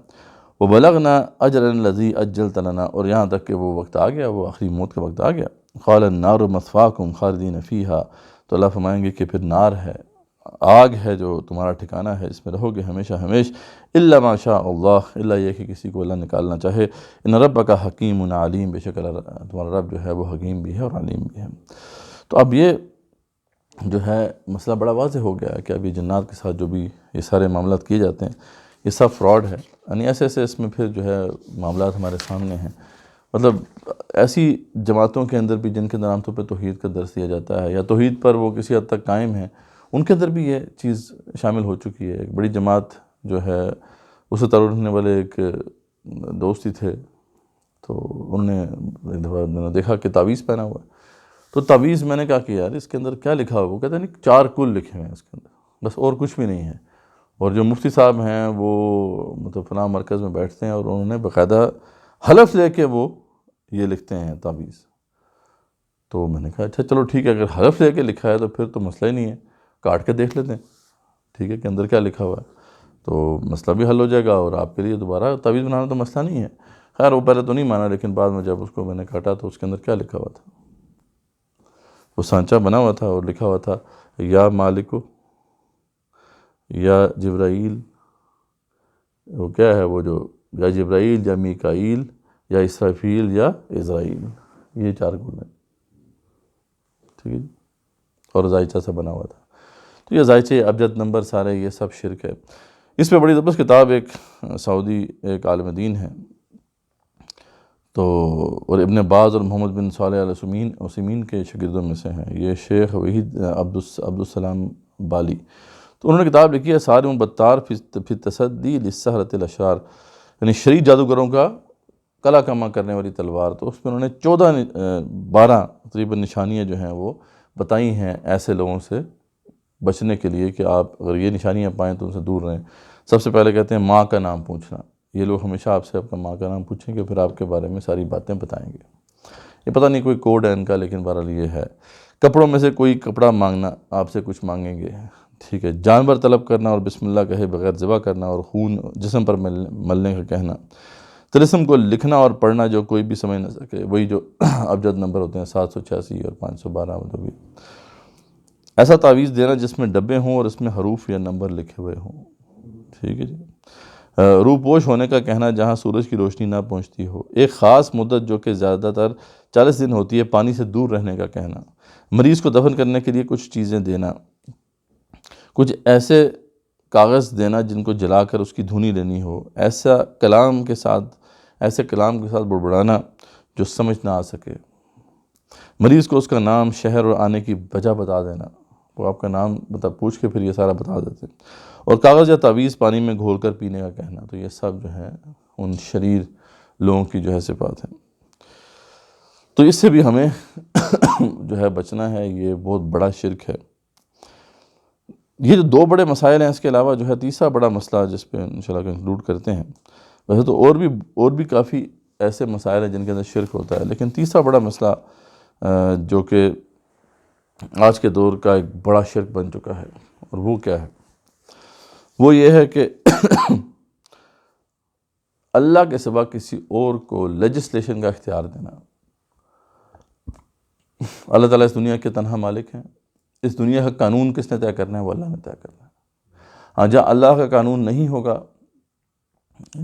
وبلغنا اجلنا الذی اجلت لنا، اور یہاں تک کہ وہ وقت آ گیا، وہ آخری موت کا وقت آ گیا. قال النار مثواکم خالدین فیہا، تو اللہ فرمائیں گے کہ پھر نار ہے، آگ ہے جو تمہارا ٹھکانہ ہے، اس میں رہو گے ہمیشہ ہمیش. الا ما شاء اللہ، الا یہ کہ کسی کو اللہ نکالنا چاہے. ان ربک حکیم علیم، بے شک تمہارا رب جو ہے وہ حکیم بھی ہے اور علیم بھی ہے. تو اب یہ جو ہے مسئلہ بڑا واضح ہو گیا ہے کہ اب یہ جنات کے ساتھ جو بھی یہ سارے معاملات کیے جاتے ہیں یہ سب فراڈ ہے. یعنی ایسے اس میں پھر جو ہے معاملات ہمارے سامنے ہیں. مطلب ایسی جماعتوں کے اندر بھی جن کے نام طور پہ توحید کا درس دیا جاتا ہے یا توحید پر وہ کسی حد تک قائم ہیں، ان کے اندر بھی یہ چیز شامل ہو چکی ہے. ایک بڑی جماعت جو ہے اسے تعلق رکھنے والے ایک دوست ہی تھے، تو انہوں نے ایک دفعہ میں نے دیکھا کہ تعویذ پہنا ہوا ہے. تو تعویذ میں نے کہا کہ یار اس کے اندر کیا لکھا ہوا؟ وہ کہتے ہیں نہیں 4 کل لکھے ہوئے ہیں اس کے اندر، بس اور کچھ بھی نہیں ہے. اور جو مفتی صاحب ہیں وہ مطلب فلاں مرکز میں بیٹھتے ہیں اور انہوں نے باقاعدہ حلف لے کے وہ یہ لکھتے ہیں تعویذ. تو میں نے کہا اچھا چلو ٹھیک ہے، اگر حلف لے کے لکھا ہے تو پھر تو مسئلہ ہی نہیں ہے، کاٹ کے دیکھ لیتے ہیں ٹھیک ہے کہ اندر کیا لکھا ہوا ہے، تو مسئلہ بھی حل ہو جائے گا اور آپ کے لیے دوبارہ تعویذ بنانا تو مسئلہ نہیں ہے. خیر وہ پہلے تو نہیں مانا، لیکن بعد میں جب اس کو میں نے کاٹا تو اس کے اندر کیا لکھا ہوا تھا، وہ سانچہ بنا ہوا تھا اور لکھا ہوا تھا یا مالکو یا جبرائیل، وہ کیا ہے وہ جو یا جبرائیل یا میکائیل یا اسرافیل یا اسرائیل، یہ 4 کل ہیں ٹھیک ہے جی. اور زائچہ سے بنا ہوا تھا. تو یہ زائچے ابجد نمبر سارے یہ سب شرک ہے. اس پہ بڑی زبردست کتاب ایک سعودی ایک عالم دین ہے تو، اور ابن باز اور محمد بن صالح عثیمین کے شاگردوں میں سے ہیں، یہ شیخ وحید عبدالسلام بالی. تو انہوں نے کتاب لکھی ہے سارم بطار فی تصدی للسحرۃ الاشرار، یعنی شریر جادوگروں کا کلا کما کرنے والی تلوار. تو اس میں انہوں نے 12 تقریباً نشانیاں جو ہیں وہ بتائی ہیں ایسے لوگوں سے بچنے کے لیے کہ آپ اگر یہ نشانیاں پائیں تو ان سے دور رہیں. سب سے پہلے کہتے ہیں ماں کا نام پوچھنا. یہ لوگ ہمیشہ آپ سے اپنا ماں کا نام پوچھیں گے، پھر آپ کے بارے میں ساری باتیں بتائیں گے. یہ پتہ نہیں کوئی کوڈ ہے ان کا، لیکن بہرحال یہ ہے. کپڑوں میں سے کوئی کپڑا مانگنا، آپ سے کچھ مانگیں گے ٹھیک ہے. جانور طلب کرنا اور بسم اللہ کہے بغیر ذبح کرنا، اور خون جسم پر ملنے کا کہنا. طلسم کو لکھنا اور پڑھنا جو کوئی بھی سمجھ نہ سکے، وہی جو ابجد نمبر ہوتے ہیں 786 اور 512 جو بھی. ایسا تعویذ دینا جس میں ڈبے ہوں اور اس میں حروف یا نمبر لکھے ہوئے ہوں ٹھیک ہے جی. روح پوش ہونے کا کہنا جہاں سورج کی روشنی نہ پہنچتی ہو. ایک خاص مدت جو کہ زیادہ تر 40 دن ہوتی ہے پانی سے دور رہنے کا کہنا. مریض کو دفن کرنے کے لیے کچھ چیزیں دینا. کچھ ایسے کاغذ دینا جن کو جلا کر اس کی دھنی لینی ہو. ایسے کلام کے ساتھ بڑبڑانا جو سمجھ نہ آ سکے. مریض کو اس کا نام، شہر اور آنے کی وجہ بتا دینا. وہ آپ کا نام پوچھ کے پھر یہ سارا بتا دیتے ہیں. اور کاغذ یا تعویذ پانی میں گھول کر پینے کا کہنا. تو یہ سب جو ہے ان شریر لوگوں کی جو ہے صفات ہیں. تو اس سے بھی ہمیں جو ہے بچنا ہے، یہ بہت بڑا شرک ہے. یہ جو 2 بڑے مسائل ہیں، اس کے علاوہ جو ہے تیسرا بڑا مسئلہ جس پہ انشاءاللہ کنکلوڈ کرتے ہیں. ویسے تو اور بھی کافی ایسے مسائل ہیں جن کے اندر شرک ہوتا ہے، لیکن تیسرا بڑا مسئلہ جو کہ آج کے دور کا ایک بڑا شرک بن چکا ہے، اور وہ کیا ہے؟ وہ یہ ہے کہ اللہ کے سوا کسی اور کو لیجسلیشن کا اختیار دینا. اللہ تعالیٰ اس دنیا کے تنہا مالک ہیں. اس دنیا کا قانون کس نے طے کرنا ہے؟ وہ اللہ نے طے کرنا ہے. ہاں جہاں اللہ کا قانون نہیں ہوگا،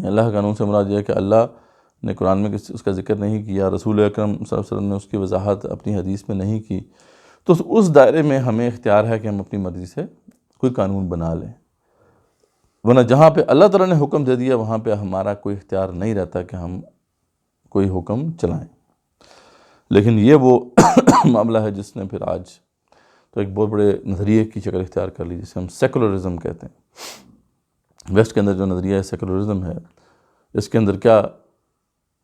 اللہ کا قانون سے مراد یہ ہے کہ اللہ نے قرآن میں اس کا ذکر نہیں کیا، رسول اکرم صلی اللہ علیہ وسلم نے اس کی وضاحت اپنی حدیث میں نہیں کی، تو اس دائرے میں ہمیں اختیار ہے کہ ہم اپنی مرضی سے کوئی قانون بنا لیں، ورنہ جہاں پہ اللہ تعالیٰ نے حکم دے دیا وہاں پہ ہمارا کوئی اختیار نہیں رہتا کہ ہم کوئی حکم چلائیں۔ لیکن یہ وہ معاملہ ہے جس نے پھر آج تو ایک بہت بڑے نظریے کی شکل اختیار کر لی، جسے ہم سیکولرزم کہتے ہیں۔ ویسٹ کے اندر جو نظریہ ہے سیکولرزم ہے، اس کے اندر کیا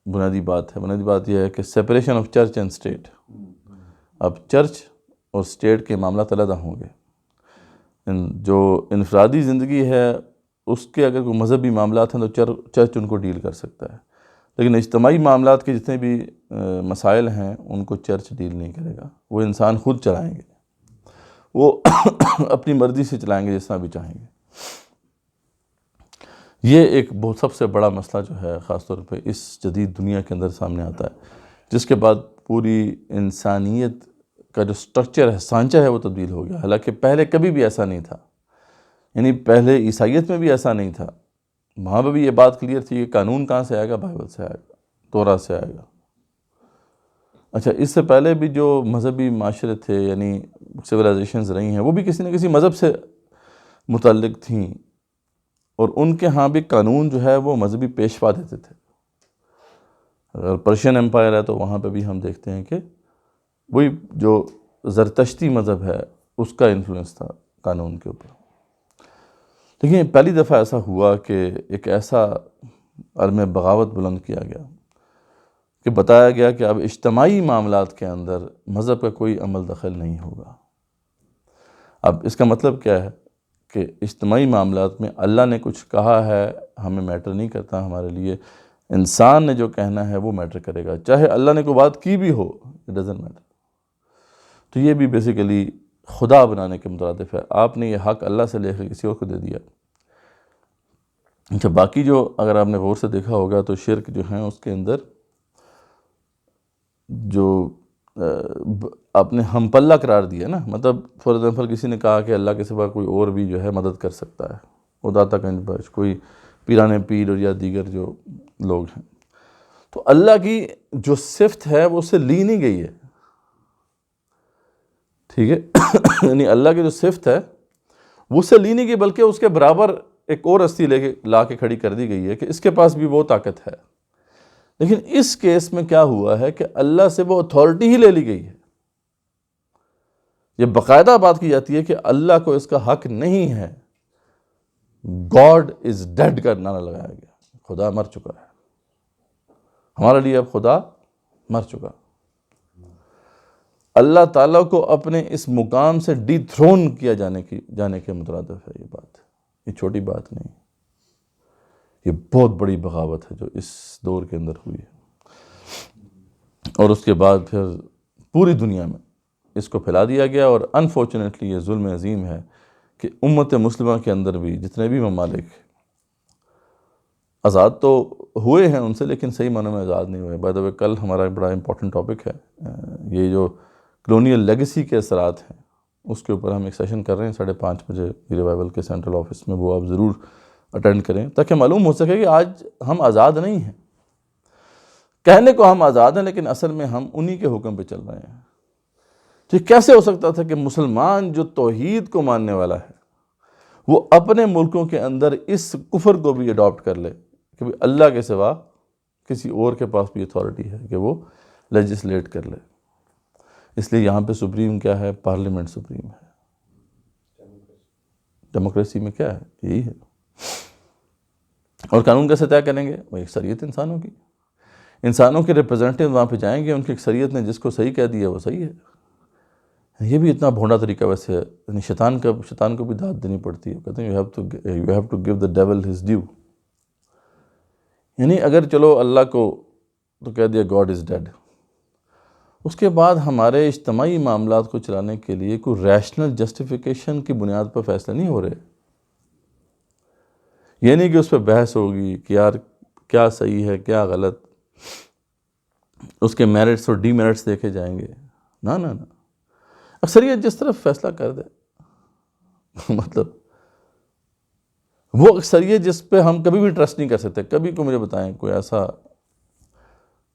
بنیادی بات ہے؟ بنیادی بات یہ ہے کہ separation of church and state. اب چرچ اور اسٹیٹ کے معاملات علیحدہ ہوں گے۔ جو انفرادی زندگی ہے اس کے اگر کوئی مذہبی معاملات ہیں تو چرچ ان کو ڈیل کر سکتا ہے، لیکن اجتماعی معاملات کے جتنے بھی مسائل ہیں ان کو چرچ ڈیل نہیں کرے گا، وہ انسان خود چلائیں گے، وہ اپنی مرضی سے چلائیں گے جس طرح بھی چاہیں گے۔ یہ ایک بہت سب سے بڑا مسئلہ جو ہے خاص طور پہ اس جدید دنیا کے اندر سامنے آتا ہے، جس کے بعد پوری انسانیت کا جو سٹرکچر ہے، سانچہ ہے، وہ تبدیل ہو گیا۔ حالانکہ پہلے کبھی بھی ایسا نہیں تھا، یعنی پہلے عیسائیت میں بھی ایسا نہیں تھا، وہاں پہ بھی یہ بات کلیئر تھی کہ قانون کہاں سے آئے گا؟ بائبل سے آئے گا، تورات سے آئے گا۔ اچھا، اس سے پہلے بھی جو مذہبی معاشرے تھے، یعنی سویلائزیشنز رہی ہیں، وہ بھی کسی نہ کسی مذہب سے متعلق تھیں، اور ان کے ہاں بھی قانون جو ہے وہ مذہبی پیشوا دیتے تھے۔ اگر پرشین امپائر ہے تو وہاں پہ بھی ہم دیکھتے ہیں کہ وہی جو زرتشتی مذہب ہے اس کا انفلوئنس تھا قانون کے اوپر۔ لیکن پہلی دفعہ ایسا ہوا کہ ایک ایسا عالم بغاوت بلند کیا گیا کہ بتایا گیا کہ اب اجتماعی معاملات کے اندر مذہب کا کوئی عمل دخل نہیں ہوگا۔ اب اس کا مطلب کیا ہے کہ اجتماعی معاملات میں اللہ نے کچھ کہا ہے ہمیں میٹر نہیں کرتا، ہمارے لیے انسان نے جو کہنا ہے وہ میٹر کرے گا، چاہے اللہ نے کوئی بات کی بھی ہو، اٹ ڈزنٹ میٹر۔ تو یہ بھی بیسیکلی خدا بنانے کے مترادف ہے۔ آپ نے یہ حق اللہ سے لے کر کسی اور کو دے دیا۔ اچھا، باقی جو اگر آپ نے غور سے دیکھا ہوگا تو شرک جو ہیں اس کے اندر جو آپ نے ہم پلہ قرار دیا نا، مطلب فار ایگزامپل کسی نے کہا کہ اللہ کے سوا کوئی اور بھی جو ہے مدد کر سکتا ہے، وہ داتا گنج بخش، کوئی پیران پیر اور یا دیگر جو لوگ ہیں، تو اللہ کی جو صفت ہے وہ اس سے لی نہیں گئی ہے، ٹھیک ہے؟ یعنی اللہ کی جو صفت ہے وہ اس سے لی نہیں گئی، بلکہ اس کے برابر ایک اور ہستی لا کے کھڑی کر دی گئی ہے کہ اس کے پاس بھی وہ طاقت ہے۔ لیکن اس کیس میں کیا ہوا ہے کہ اللہ سے وہ اتھارٹی ہی لے لی گئی ہے۔ یہ باقاعدہ بات کی جاتی ہے کہ اللہ کو اس کا حق نہیں ہے، گاڈ از ڈیڈ کا نعرہ لگایا گیا، خدا مر چکا ہے، ہمارے لیے اب خدا مر چکا۔ اللہ تعالیٰ کو اپنے اس مقام سے ڈی تھرون کیا جانے کے مترادف ہے یہ بات، یہ چھوٹی بات نہیں، یہ بہت بڑی بغاوت ہے جو اس دور کے اندر ہوئی ہے، اور اس کے بعد پھر پوری دنیا میں اس کو پھیلا دیا گیا۔ اور انفارچونیٹلی یہ ظلم عظیم ہے کہ امت مسلمہ کے اندر بھی جتنے بھی ممالک آزاد تو ہوئے ہیں ان سے، لیکن صحیح معنوں میں آزاد نہیں ہوئے۔ بائی دا وے، کل ہمارا ایک بڑا امپورٹنٹ ٹاپک ہے، یہ جو کلونیل لیگیسی کے اثرات ہیں، اس کے اوپر ہم ایک سیشن کر رہے ہیں 5:30 بجے ریوائول کے سینٹرل آفس میں، وہ آپ ضرور اٹینڈ کریں تاکہ معلوم ہو سکے کہ آج ہم آزاد نہیں ہیں۔ کہنے کو ہم آزاد ہیں لیکن اصل میں ہم انہی کے حکم پہ چل رہے ہیں۔ تو کیسے ہو سکتا تھا کہ مسلمان جو توحید کو ماننے والا ہے وہ اپنے ملکوں کے اندر اس کفر کو بھی اڈاپٹ کر لے کہ اللہ کے سوا کسی اور کے پاس بھی اتھارٹی ہے کہ وہ لیجسلیٹ کر لے؟ اس لیے یہاں پہ سپریم کیا ہے؟ پارلیمنٹ سپریم ہے۔ ڈیموکریسی میں کیا ہے؟ یہی ہے۔ اور قانون کیسے طے کریں گے؟ وہ اکثریت انسانوں کی، انسانوں کے ریپرزینٹیو وہاں پہ جائیں گے، ان کی اکثریت نے جس کو صحیح کہہ دیا وہ صحیح ہے۔ یہ بھی اتنا بھونڈا طریقہ ویسے ہے، یعنی شیطان کو بھی داد دینی پڑتی ہے، کہتے ہیں you have to give the devil his due۔ یعنی اگر چلو اللہ کو تو کہہ دیا God is dead، اس کے بعد ہمارے اجتماعی معاملات کو چلانے کے لیے کوئی ریشنل جسٹیفیکیشن کی بنیاد پر فیصلے نہیں ہو رہے۔ یہ نہیں کہ اس پہ بحث ہوگی کہ یار کیا صحیح ہے کیا غلط، اس کے میرٹس اور ڈی میرٹس دیکھے جائیں گے، نہ نہ نہ، اکثریت جس طرف فیصلہ کر دے، مطلب وہ اکثریت جس پہ ہم کبھی بھی ٹرسٹ نہیں کر سکتے۔ کبھی کو مجھے بتائیں کوئی ایسا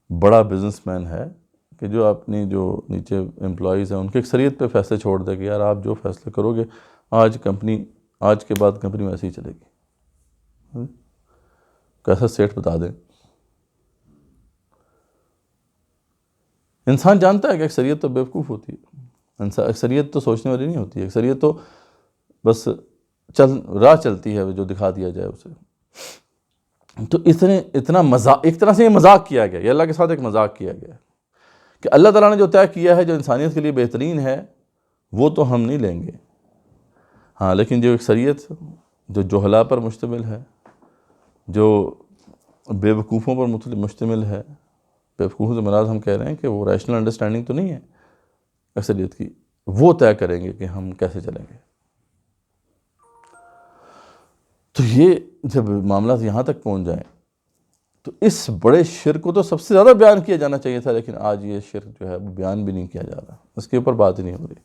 بڑا بزنس مین ہے کہ جو اپنی جو نیچے امپلائیز ہیں ان کی اکثریت پہ فیصلے چھوڑ دے کہ یار آپ جو فیصلے کرو گے آج کے بعد کمپنی ویسے ہی چلے گی. کیسا سیٹ بتا دیں. انسان جانتا ہے کہ اکثریت تو بیوقوف ہوتی ہے، اکثریت تو سوچنے والی نہیں ہوتی ہے، اکثریت تو بس راہ چلتی ہے جو دکھا دیا جائے اسے. تو اتنا مذاق، ایک طرح سے یہ مذاق کیا گیا، یہ اللہ کے ساتھ ایک مذاق کیا گیا کہ اللہ تعالیٰ نے جو طے کیا ہے جو انسانیت کے لیے بہترین ہے وہ تو ہم نہیں لیں گے. ہاں لیکن جو اکثریت جو جہلا پر مشتمل ہے، جو بے وقوفوں پر مشتمل ہے، بے وقوفوں سے مراد ہم کہہ رہے ہیں کہ وہ ریشنل انڈرسٹینڈنگ تو نہیں ہے اکثریت کی، وہ طے کریں گے کہ ہم کیسے چلیں گے. تو یہ جب معاملات یہاں تک پہنچ جائیں تو اس بڑے شرک کو تو سب سے زیادہ بیان کیا جانا چاہیے تھا، لیکن آج یہ شرک جو ہے وہ بیان بھی نہیں کیا جا رہا، اس کے اوپر بات ہی نہیں ہو رہی.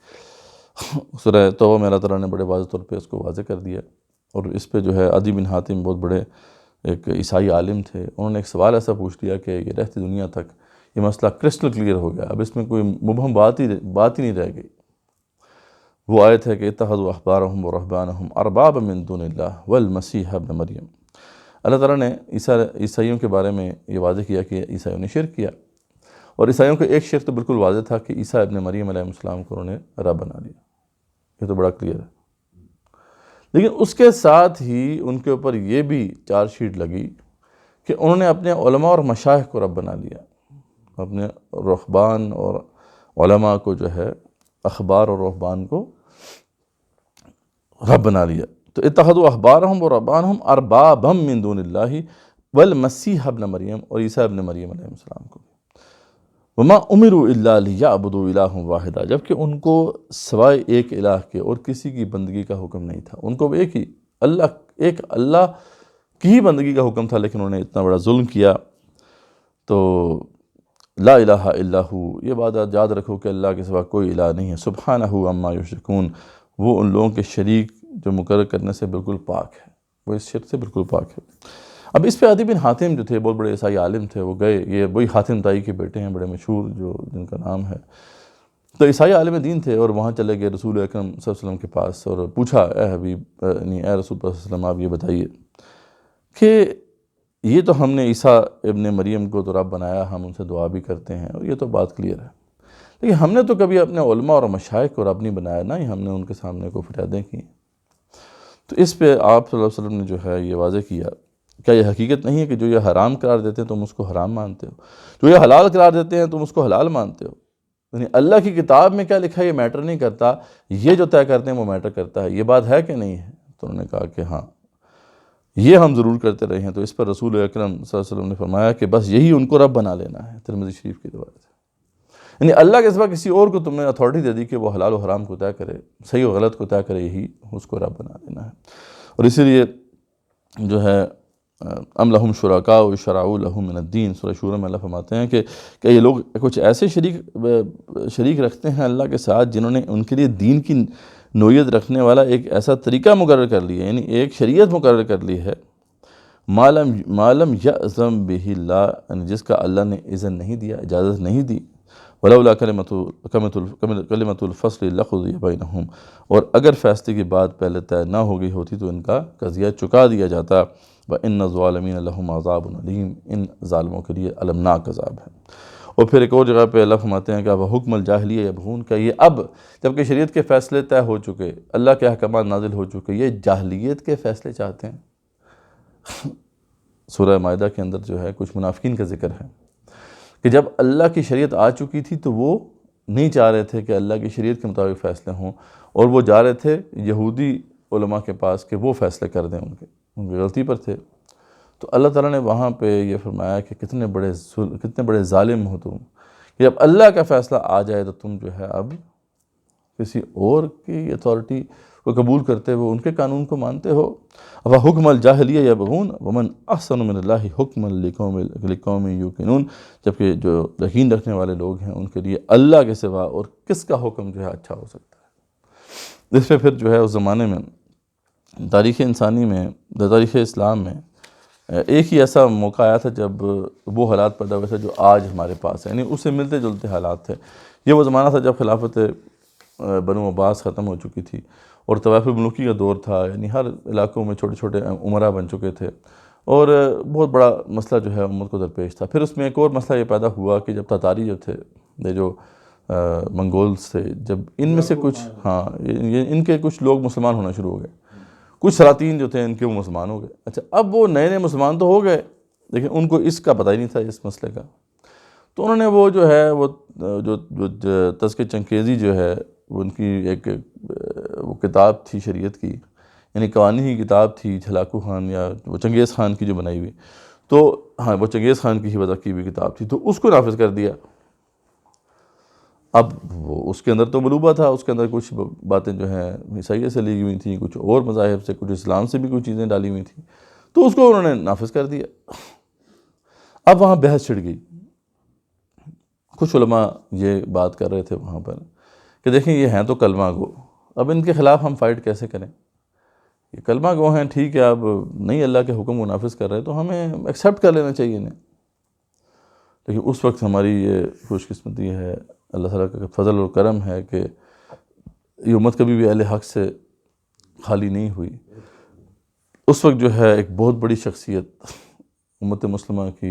سورہ توبہ میں اللہ تعالیٰ نے بڑے واضح طور پہ اس کو واضح کر دیا. اور اس پہ جو ہے عدی بن حاتم بہت بڑے ایک عیسائی عالم تھے، انہوں نے ایک سوال ایسا پوچھ لیا کہ یہ رہتی دنیا تک یہ مسئلہ کرسٹل کلیئر ہو گیا، اب اس میں کوئی مبہم بات ہی نہیں رہ گئی. وہ آیت ہے کہ اتخذوا احبارهم ورهبانهم اربابا من دون اللہ والمسیح ابن مریم. اللہ تعالیٰ نے عیسائیوں کے بارے میں یہ واضح کیا کہ عیسائیوں نے شرک کیا، اور عیسائیوں کا ایک شرک تو بالکل واضح تھا کہ عیسیٰ ابن مریم علیہ السلام کو انہوں نے رب بنا لیا، یہ تو بڑا کلیئر ہے. لیکن اس کے ساتھ ہی ان کے اوپر یہ بھی چارج شیٹ لگی کہ انہوں نے اپنے علماء اور مشائخ کو رب بنا لیا، اپنے رہبان اور علماء کو جو ہے اخبار اور رہبان کو رب بنا لیا. تو اتخذوا احبارهم ورهبانهم اربابا من دون اللہ والمسیح ابن مریم، اور عیسیٰ ابن مریم علیہ السلام کو. وما امروا الا لیعبدوا الہا واحدا، جبکہ ان کو سوائے ایک الہ کے اور کسی کی بندگی کا حکم نہیں تھا. ان کو ایک اللہ کی ہی بندگی کا حکم تھا، لیکن انہوں نے اتنا بڑا ظلم کیا. تو لا الہ الا ہو، یہ بات یاد رکھو کہ اللہ کے سوا کوئی الہ نہیں ہے. سبحانہ عما یشرکون، وہ ان لوگوں کے شریک جو مقرر کرنے سے بالکل پاک ہے، وہ اس شرک سے بالکل پاک ہے. اب اس پہ عدی بن حاتم جو تھے بہت بڑے عیسائی عالم تھے، وہ گئے، یہ وہی حاتم طائی کے بیٹے ہیں بڑے مشہور جن کا نام ہے. تو عیسائی عالم دین تھے اور وہاں چلے گئے رسول اکرم صلی اللہ علیہ وسلم کے پاس اور پوچھا اے حبیب اے رسول صلی اللہ علیہ وسلم آپ یہ بتائیے کہ یہ تو ہم نے عیسیٰ ابن مریم کو تو رب بنایا، ہم ان سے دعا بھی کرتے ہیں اور یہ تو بات کلیئر ہے، لیکن ہم نے تو کبھی اپنے علماء اور مشائخ کو رب نہیں بنایا، نہ ہی ہم نے ان کے سامنے کو فریادیں کی. تو اس پہ آپ صلی اللہ علیہ وسلم نے جو ہے یہ واضح کیا، کیا یہ حقیقت نہیں ہے کہ جو یہ حرام قرار دیتے ہیں تم اس کو حرام مانتے ہو، جو یہ حلال قرار دیتے ہیں تم اس کو حلال مانتے ہو؟ یعنی اللہ کی کتاب میں کیا لکھا ہے یہ میٹر نہیں کرتا، یہ جو طے کرتے ہیں وہ میٹر کرتا ہے. یہ بات ہے کہ نہیں ہے؟ تو انہوں نے کہا کہ ہاں یہ ہم ضرور کرتے رہے ہیں. تو اس پر رسول اکرم صلی اللہ علیہ وسلم نے فرمایا کہ بس یہی ان کو رب بنا لینا ہے. ترمذی شریف کی روایت ہے. یعنی اللہ کے سوا کسی اور کو تم نے اتھارٹی دے دی کہ وہ حلال و حرام کو طے کرے، صحیح و غلط کو طے کرے، یہی اس کو رب بنا لینا ہے. اور اسی لیے جو ہے ام لہم شرکاء شرعوا لہم من الدین، سورہ شورى میں اللہ فرماتے ہیں کہ یہ لوگ کچھ ایسے شریک رکھتے ہیں اللہ کے ساتھ جنہوں نے ان کے لیے دین کی نوعیت رکھنے والا ایک ایسا طریقہ مقرر کر لیا، یعنی ایک شریعت مقرر کر لی ہے مالم یأذن بہ اللہ، یعنی جس کا اللہ نے اذن نہیں دیا، اجازت نہیں دی. ولولا کلمۃ الفصل لقضی بینہم، اور اگر فیصلے کی بات پہلے طے نہ ہو گئی ہوتی تو ان کا قضیہ چکا دیا جاتا. وَإِنَّ الظَّالِمِينَ لَهُمْ عَذَابٌ أَلِيمٌ، ان ظالموں کے لیے المناک عذاب ہے. اور پھر ایک اور جگہ پہ اللہ فرماتے ہیں کہ اب حکم الجاہلیہ یبغون، کہ یہ اب جبکہ شریعت کے فیصلے طے ہو چکے، اللہ کے احکامات نازل ہو چکے، یہ جاہلیت کے فیصلے چاہتے ہیں. سورہ مائدہ کے اندر جو ہے کچھ منافقین کا ذکر ہے کہ جب اللہ کی شریعت آ چکی تھی تو وہ نہیں چاہ رہے تھے کہ اللہ کی شریعت کے مطابق فیصلے ہوں، اور وہ جا رہے تھے یہودی علماء کے پاس کہ وہ فیصلے کر دیں، ان کی غلطی پر تھے. تو اللہ تعالیٰ نے وہاں پہ یہ فرمایا کہ کتنے بڑے ظالم ہو تم، کہ جب اللہ کا فیصلہ آ جائے تو تم جو ہے اب کسی اور کی اتھارٹی کو قبول کرتے ہو، ان کے قانون کو مانتے ہو. حکم الجاہلیہ یبغون ومن احسن من اللہ حکما لقوم یوقنون، جبکہ جو یقین رکھنے والے لوگ ہیں ان کے لیے اللہ کے سوا اور کس کا حکم جو ہے اچھا ہو سکتا ہے. اس پہ پھر جو ہے اس زمانے میں تاریخ انسانی میں، تاریخ اسلام میں ایک ہی ایسا موقع آیا تھا جب وہ حالات پیدا ہوئے تھے جو آج ہمارے پاس ہیں، یعنی اس سے ملتے جلتے حالات تھے۔ یہ وہ زمانہ تھا جب خلافت بنو عباس ختم ہو چکی تھی اور طوائف الملوکی کا دور تھا، یعنی ہر علاقوں میں چھوٹے چھوٹے امراء بن چکے تھے، اور بہت بڑا مسئلہ جو ہے امت کو درپیش تھا۔ پھر اس میں ایک اور مسئلہ یہ پیدا ہوا کہ جب تاتاری جو تھے، یہ جو منگولز تھے، جب ان میں سے کچھ ان کے کچھ لوگ مسلمان ہونا شروع ہو گئے، کچھ سلاطین جو تھے ان کے وہ مسلمان ہو گئے۔ اچھا، اب وہ نئے مسلمان تو ہو گئے لیکن ان کو اس کا پتہ ہی نہیں تھا، اس مسئلے کا۔ تو انہوں نے وہ جو ہے وہ جو تذکرہ چنکیزی جو ہے، ان کی ایک وہ کتاب تھی شریعت کی، یعنی قوانین کی کتاب تھی، ہلاکو خان یا وہ چنگیز خان کی جو بنائی ہوئی، تو ہاں وہ چنگیز خان کی ہی وضع کی ہوئی کتاب تھی، تو اس کو نافذ کر دیا۔ اب وہ اس کے اندر تو ملوبہ تھا، اس کے اندر کچھ باتیں جو ہیں عیسائیت سے لی ہوئی تھیں، کچھ اور مذاہب سے، کچھ اسلام سے بھی کچھ چیزیں ڈالی ہوئی تھیں، تو اس کو انہوں نے نافذ کر دیا۔ اب وہاں بحث چھڑ گئی۔ کچھ علماء یہ بات کر رہے تھے وہاں پر کہ دیکھیں یہ ہیں تو کلمہ گو، اب ان کے خلاف ہم فائٹ کیسے کریں؟ یہ کلمہ گو ہیں، ٹھیک ہے، اب نہیں اللہ کے حکم کو نافذ کر رہے تو ہمیں ایکسیپٹ کر لینا چاہیے انہیں۔ لیکن اس وقت ہماری یہ خوش قسمتی ہے، اللہ تعالیٰ کا فضل اور کرم ہے کہ یہ امت کبھی بھی اہل حق سے خالی نہیں ہوئی۔ اس وقت جو ہے ایک بہت بڑی شخصیت امت مسلمہ کی،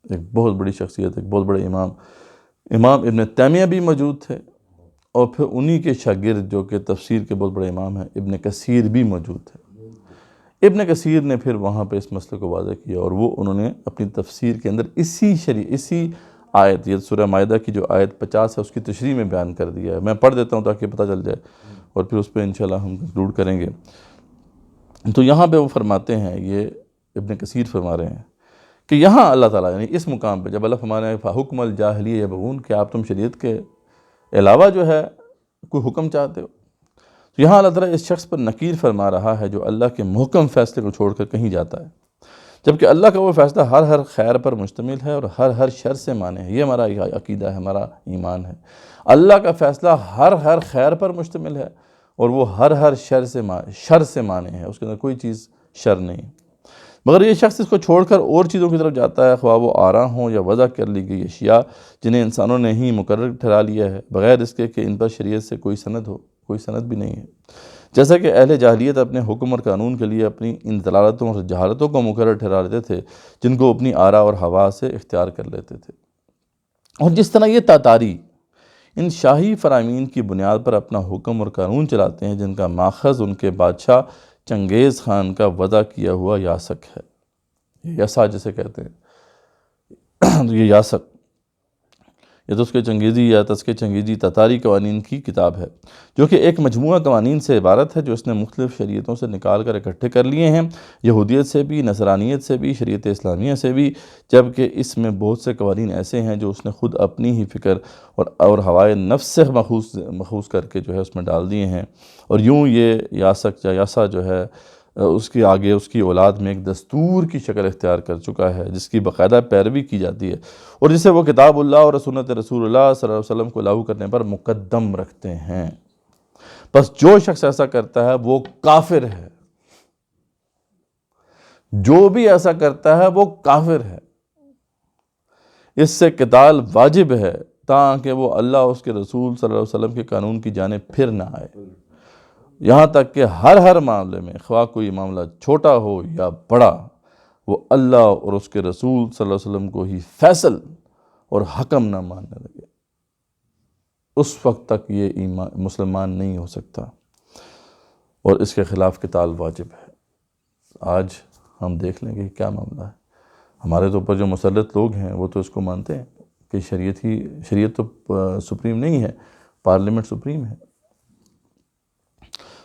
ایک بہت بڑی شخصیت، ایک بہت بڑے امام ابن تیمیہ بھی موجود تھے، اور پھر انہی کے شاگرد جو کہ تفسیر کے بہت بڑے امام ہیں ابن کثیر بھی موجود تھے۔ ابن کثیر نے پھر وہاں پہ اس مسئلے کو واضح کیا، اور وہ انہوں نے اپنی تفسیر کے اندر اسی آیت، یہ سورہ مائدہ کی جو آیت 50 ہے، اس کی تشریح میں بیان کر دیا ہے۔ میں پڑھ دیتا ہوں تاکہ پتہ چل جائے، اور پھر اس پہ انشاءاللہ ہم کنکلوڈ کریں گے۔ تو یہاں پہ وہ فرماتے ہیں، یہ ابن کثیر فرما رہے ہیں کہ یہاں اللہ تعالیٰ، یعنی اس مقام پہ جب اللہ فرما رہے ہیں فَحُکْمَ الْجَاهِلِيَّةِ يَبْغُونَ، کہ آپ تم شریعت کے علاوہ جو ہے کوئی حکم چاہتے ہو، تو یہاں اللہ تعالیٰ اس شخص پر نکیر فرما رہا ہے جو اللہ کے محکم فیصلے کو چھوڑ کر کہیں جاتا ہے، جبکہ اللہ کا وہ فیصلہ ہر خیر پر مشتمل ہے اور ہر شر سے مانے ہے۔ یہ ہمارا عقیدہ ہے، ہمارا ایمان ہے۔ اللہ کا فیصلہ ہر خیر پر مشتمل ہے، اور وہ ہر شر سے مانے ہے، اس کے اندر کوئی چیز شر نہیں۔ مگر یہ شخص اس کو چھوڑ کر اور چیزوں کی طرف جاتا ہے، خواہ وہ آراء ہوں یا وضع کر لی گئی اشیاء جنہیں انسانوں نے ہی مقرر ٹھہرا لیا ہے، بغیر اس کے کہ ان پر شریعت سے کوئی سند ہو، کوئی سند بھی نہیں ہے۔ جیسا کہ اہل جاہلیت اپنے حکم اور قانون کے لیے اپنی ان دلالتوں اور جہالتوں کو مقرر ٹھہرا لیتے تھے، جن کو اپنی آراء اور ہوا سے اختیار کر لیتے تھے، اور جس طرح یہ تاتاری ان شاہی فرامین کی بنیاد پر اپنا حکم اور قانون چلاتے ہیں، جن کا ماخذ ان کے بادشاہ چنگیز خان کا وضع کیا ہوا یاسک ہے، یسا جسے کہتے ہیں، یہ یاسک، یہ تذکرہ چنگیزی یا تذکرہ چنگیزی تاتاری قوانین کی کتاب ہے، جو کہ ایک مجموعہ قوانین سے عبارت ہے جو اس نے مختلف شریعتوں سے نکال کر اکٹھے کر لیے ہیں، یہودیت سے بھی، نصرانیت سے بھی، شریعت اسلامیہ سے بھی، جبکہ اس میں بہت سے قوانین ایسے ہیں جو اس نے خود اپنی ہی فکر اور ہوائے نفس سے مخوض کر کے جو ہے اس میں ڈال دیے ہیں، اور یوں یہ یاسک یا یاسا جو ہے اس کے آگے اس کی اولاد میں ایک دستور کی شکل اختیار کر چکا ہے، جس کی باقاعدہ پیروی کی جاتی ہے، اور جسے وہ کتاب اللہ اور سنت رسول اللہ صلی اللہ علیہ وسلم کو لاگو کرنے پر مقدم رکھتے ہیں۔ بس جو شخص ایسا کرتا ہے وہ کافر ہے، جو بھی ایسا کرتا ہے وہ کافر ہے، اس سے قتال واجب ہے تاکہ وہ اللہ اور اس کے رسول صلی اللہ علیہ وسلم کے قانون کی جانب پھر نہ آئے، یہاں تک کہ ہر معاملے میں، خواہ کوئی معاملہ چھوٹا ہو یا بڑا، وہ اللہ اور اس کے رسول صلی اللہ علیہ وسلم کو ہی فیصل اور حکم نہ ماننے لگے، اس وقت تک یہ مسلمان نہیں ہو سکتا، اور اس کے خلاف قتال واجب ہے۔ آج ہم دیکھ لیں کہ کیا معاملہ ہے۔ ہمارے تو اوپر جو مسلط لوگ ہیں وہ تو اس کو مانتے ہیں کہ شریعت تو سپریم نہیں ہے، پارلیمنٹ سپریم ہے۔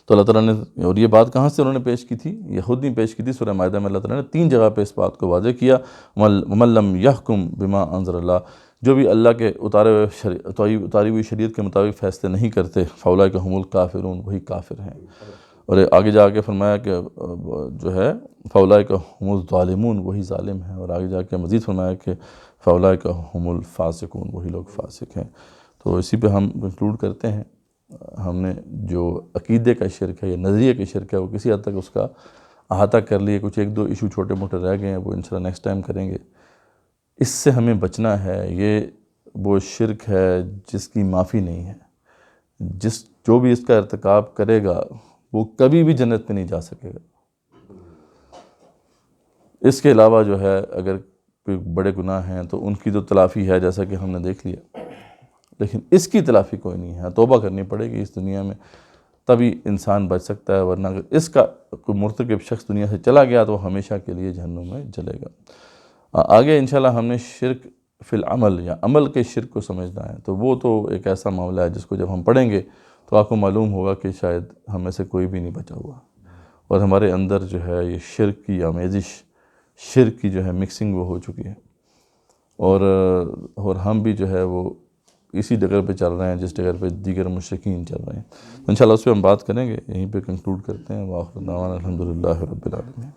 تو اللہ تعالیٰ نے، اور یہ بات کہاں سے انہوں نے پیش کی تھی؟ یہ خود نہیں پیش کی تھی، سورہ مائدہ میں اللہ تعالیٰ نے 3 جگہ پہ اس بات کو واضح کیا، وَمَن لَّمْ يَحْكُم بِمَا أَنزَلَ اللَّهُ، جو بھی اللہ کے اتاری ہوئی شریعت کے مطابق فیصلے نہیں کرتے، فَأُولَٰئِكَ هُمُ الْكَافِرُونَ، وہی کافر ہیں۔ اور آگے جا کے فرمایا کہ جو ہے فَأُولَٰئِكَ هُمُ الظَّالِمُونَ، وہی ظالم ہیں، اور آگے جا کے مزید فرمایا کہ فَأُولَٰئِكَ هُمُ الْفَاسِقُونَ، وہی لوگ فاسق ہیں۔ تو اسی پہ ہم کنکلوڈ کرتے ہیں۔ ہم نے جو عقیدے کا شرک ہے یا نظریے کا شرک ہے، وہ کسی حد تک اس کا احاطہ کر لیے، کچھ ایک دو ایشو چھوٹے موٹے رہ گئے ہیں، وہ انشاءاللہ نیکسٹ ٹائم کریں گے۔ اس سے ہمیں بچنا ہے، یہ وہ شرک ہے جس کی معافی نہیں ہے، جو بھی اس کا ارتکاب کرے گا وہ کبھی بھی جنت میں نہیں جا سکے گا۔ اس کے علاوہ جو ہے اگر کوئی بڑے گناہ ہیں تو ان کی تو تلافی ہے، جیسا کہ ہم نے دیکھ لیا، لیکن اس کی تلافی کوئی نہیں ہے، توبہ کرنی پڑے گی اس دنیا میں، تبھی انسان بچ سکتا ہے، ورنہ اگر اس کا کوئی مرتکب شخص دنیا سے چلا گیا تو وہ ہمیشہ کے لیے جہنم میں جلے گا۔ آگے انشاءاللہ ہم نے شرک فی العمل یا عمل کے شرک کو سمجھنا ہے، تو وہ تو ایک ایسا معاملہ ہے جس کو جب ہم پڑھیں گے تو آپ کو معلوم ہوگا کہ شاید ہم میں سے کوئی بھی نہیں بچا ہوا، اور ہمارے اندر جو ہے یہ شرک کی آمیزش، شرک کی جو ہے مکسنگ وہ ہو چکی ہے، اور ہم بھی جو ہے وہ اسی ڈگر پہ چل رہے ہیں جس ڈگر پہ دیگر مشرکین چل رہے ہیں۔ انشاءاللہ اس پہ ہم بات کریں گے، یہیں پہ کنکلوڈ کرتے ہیں۔ وآخر دعوانا الحمدللہ رب العالمین۔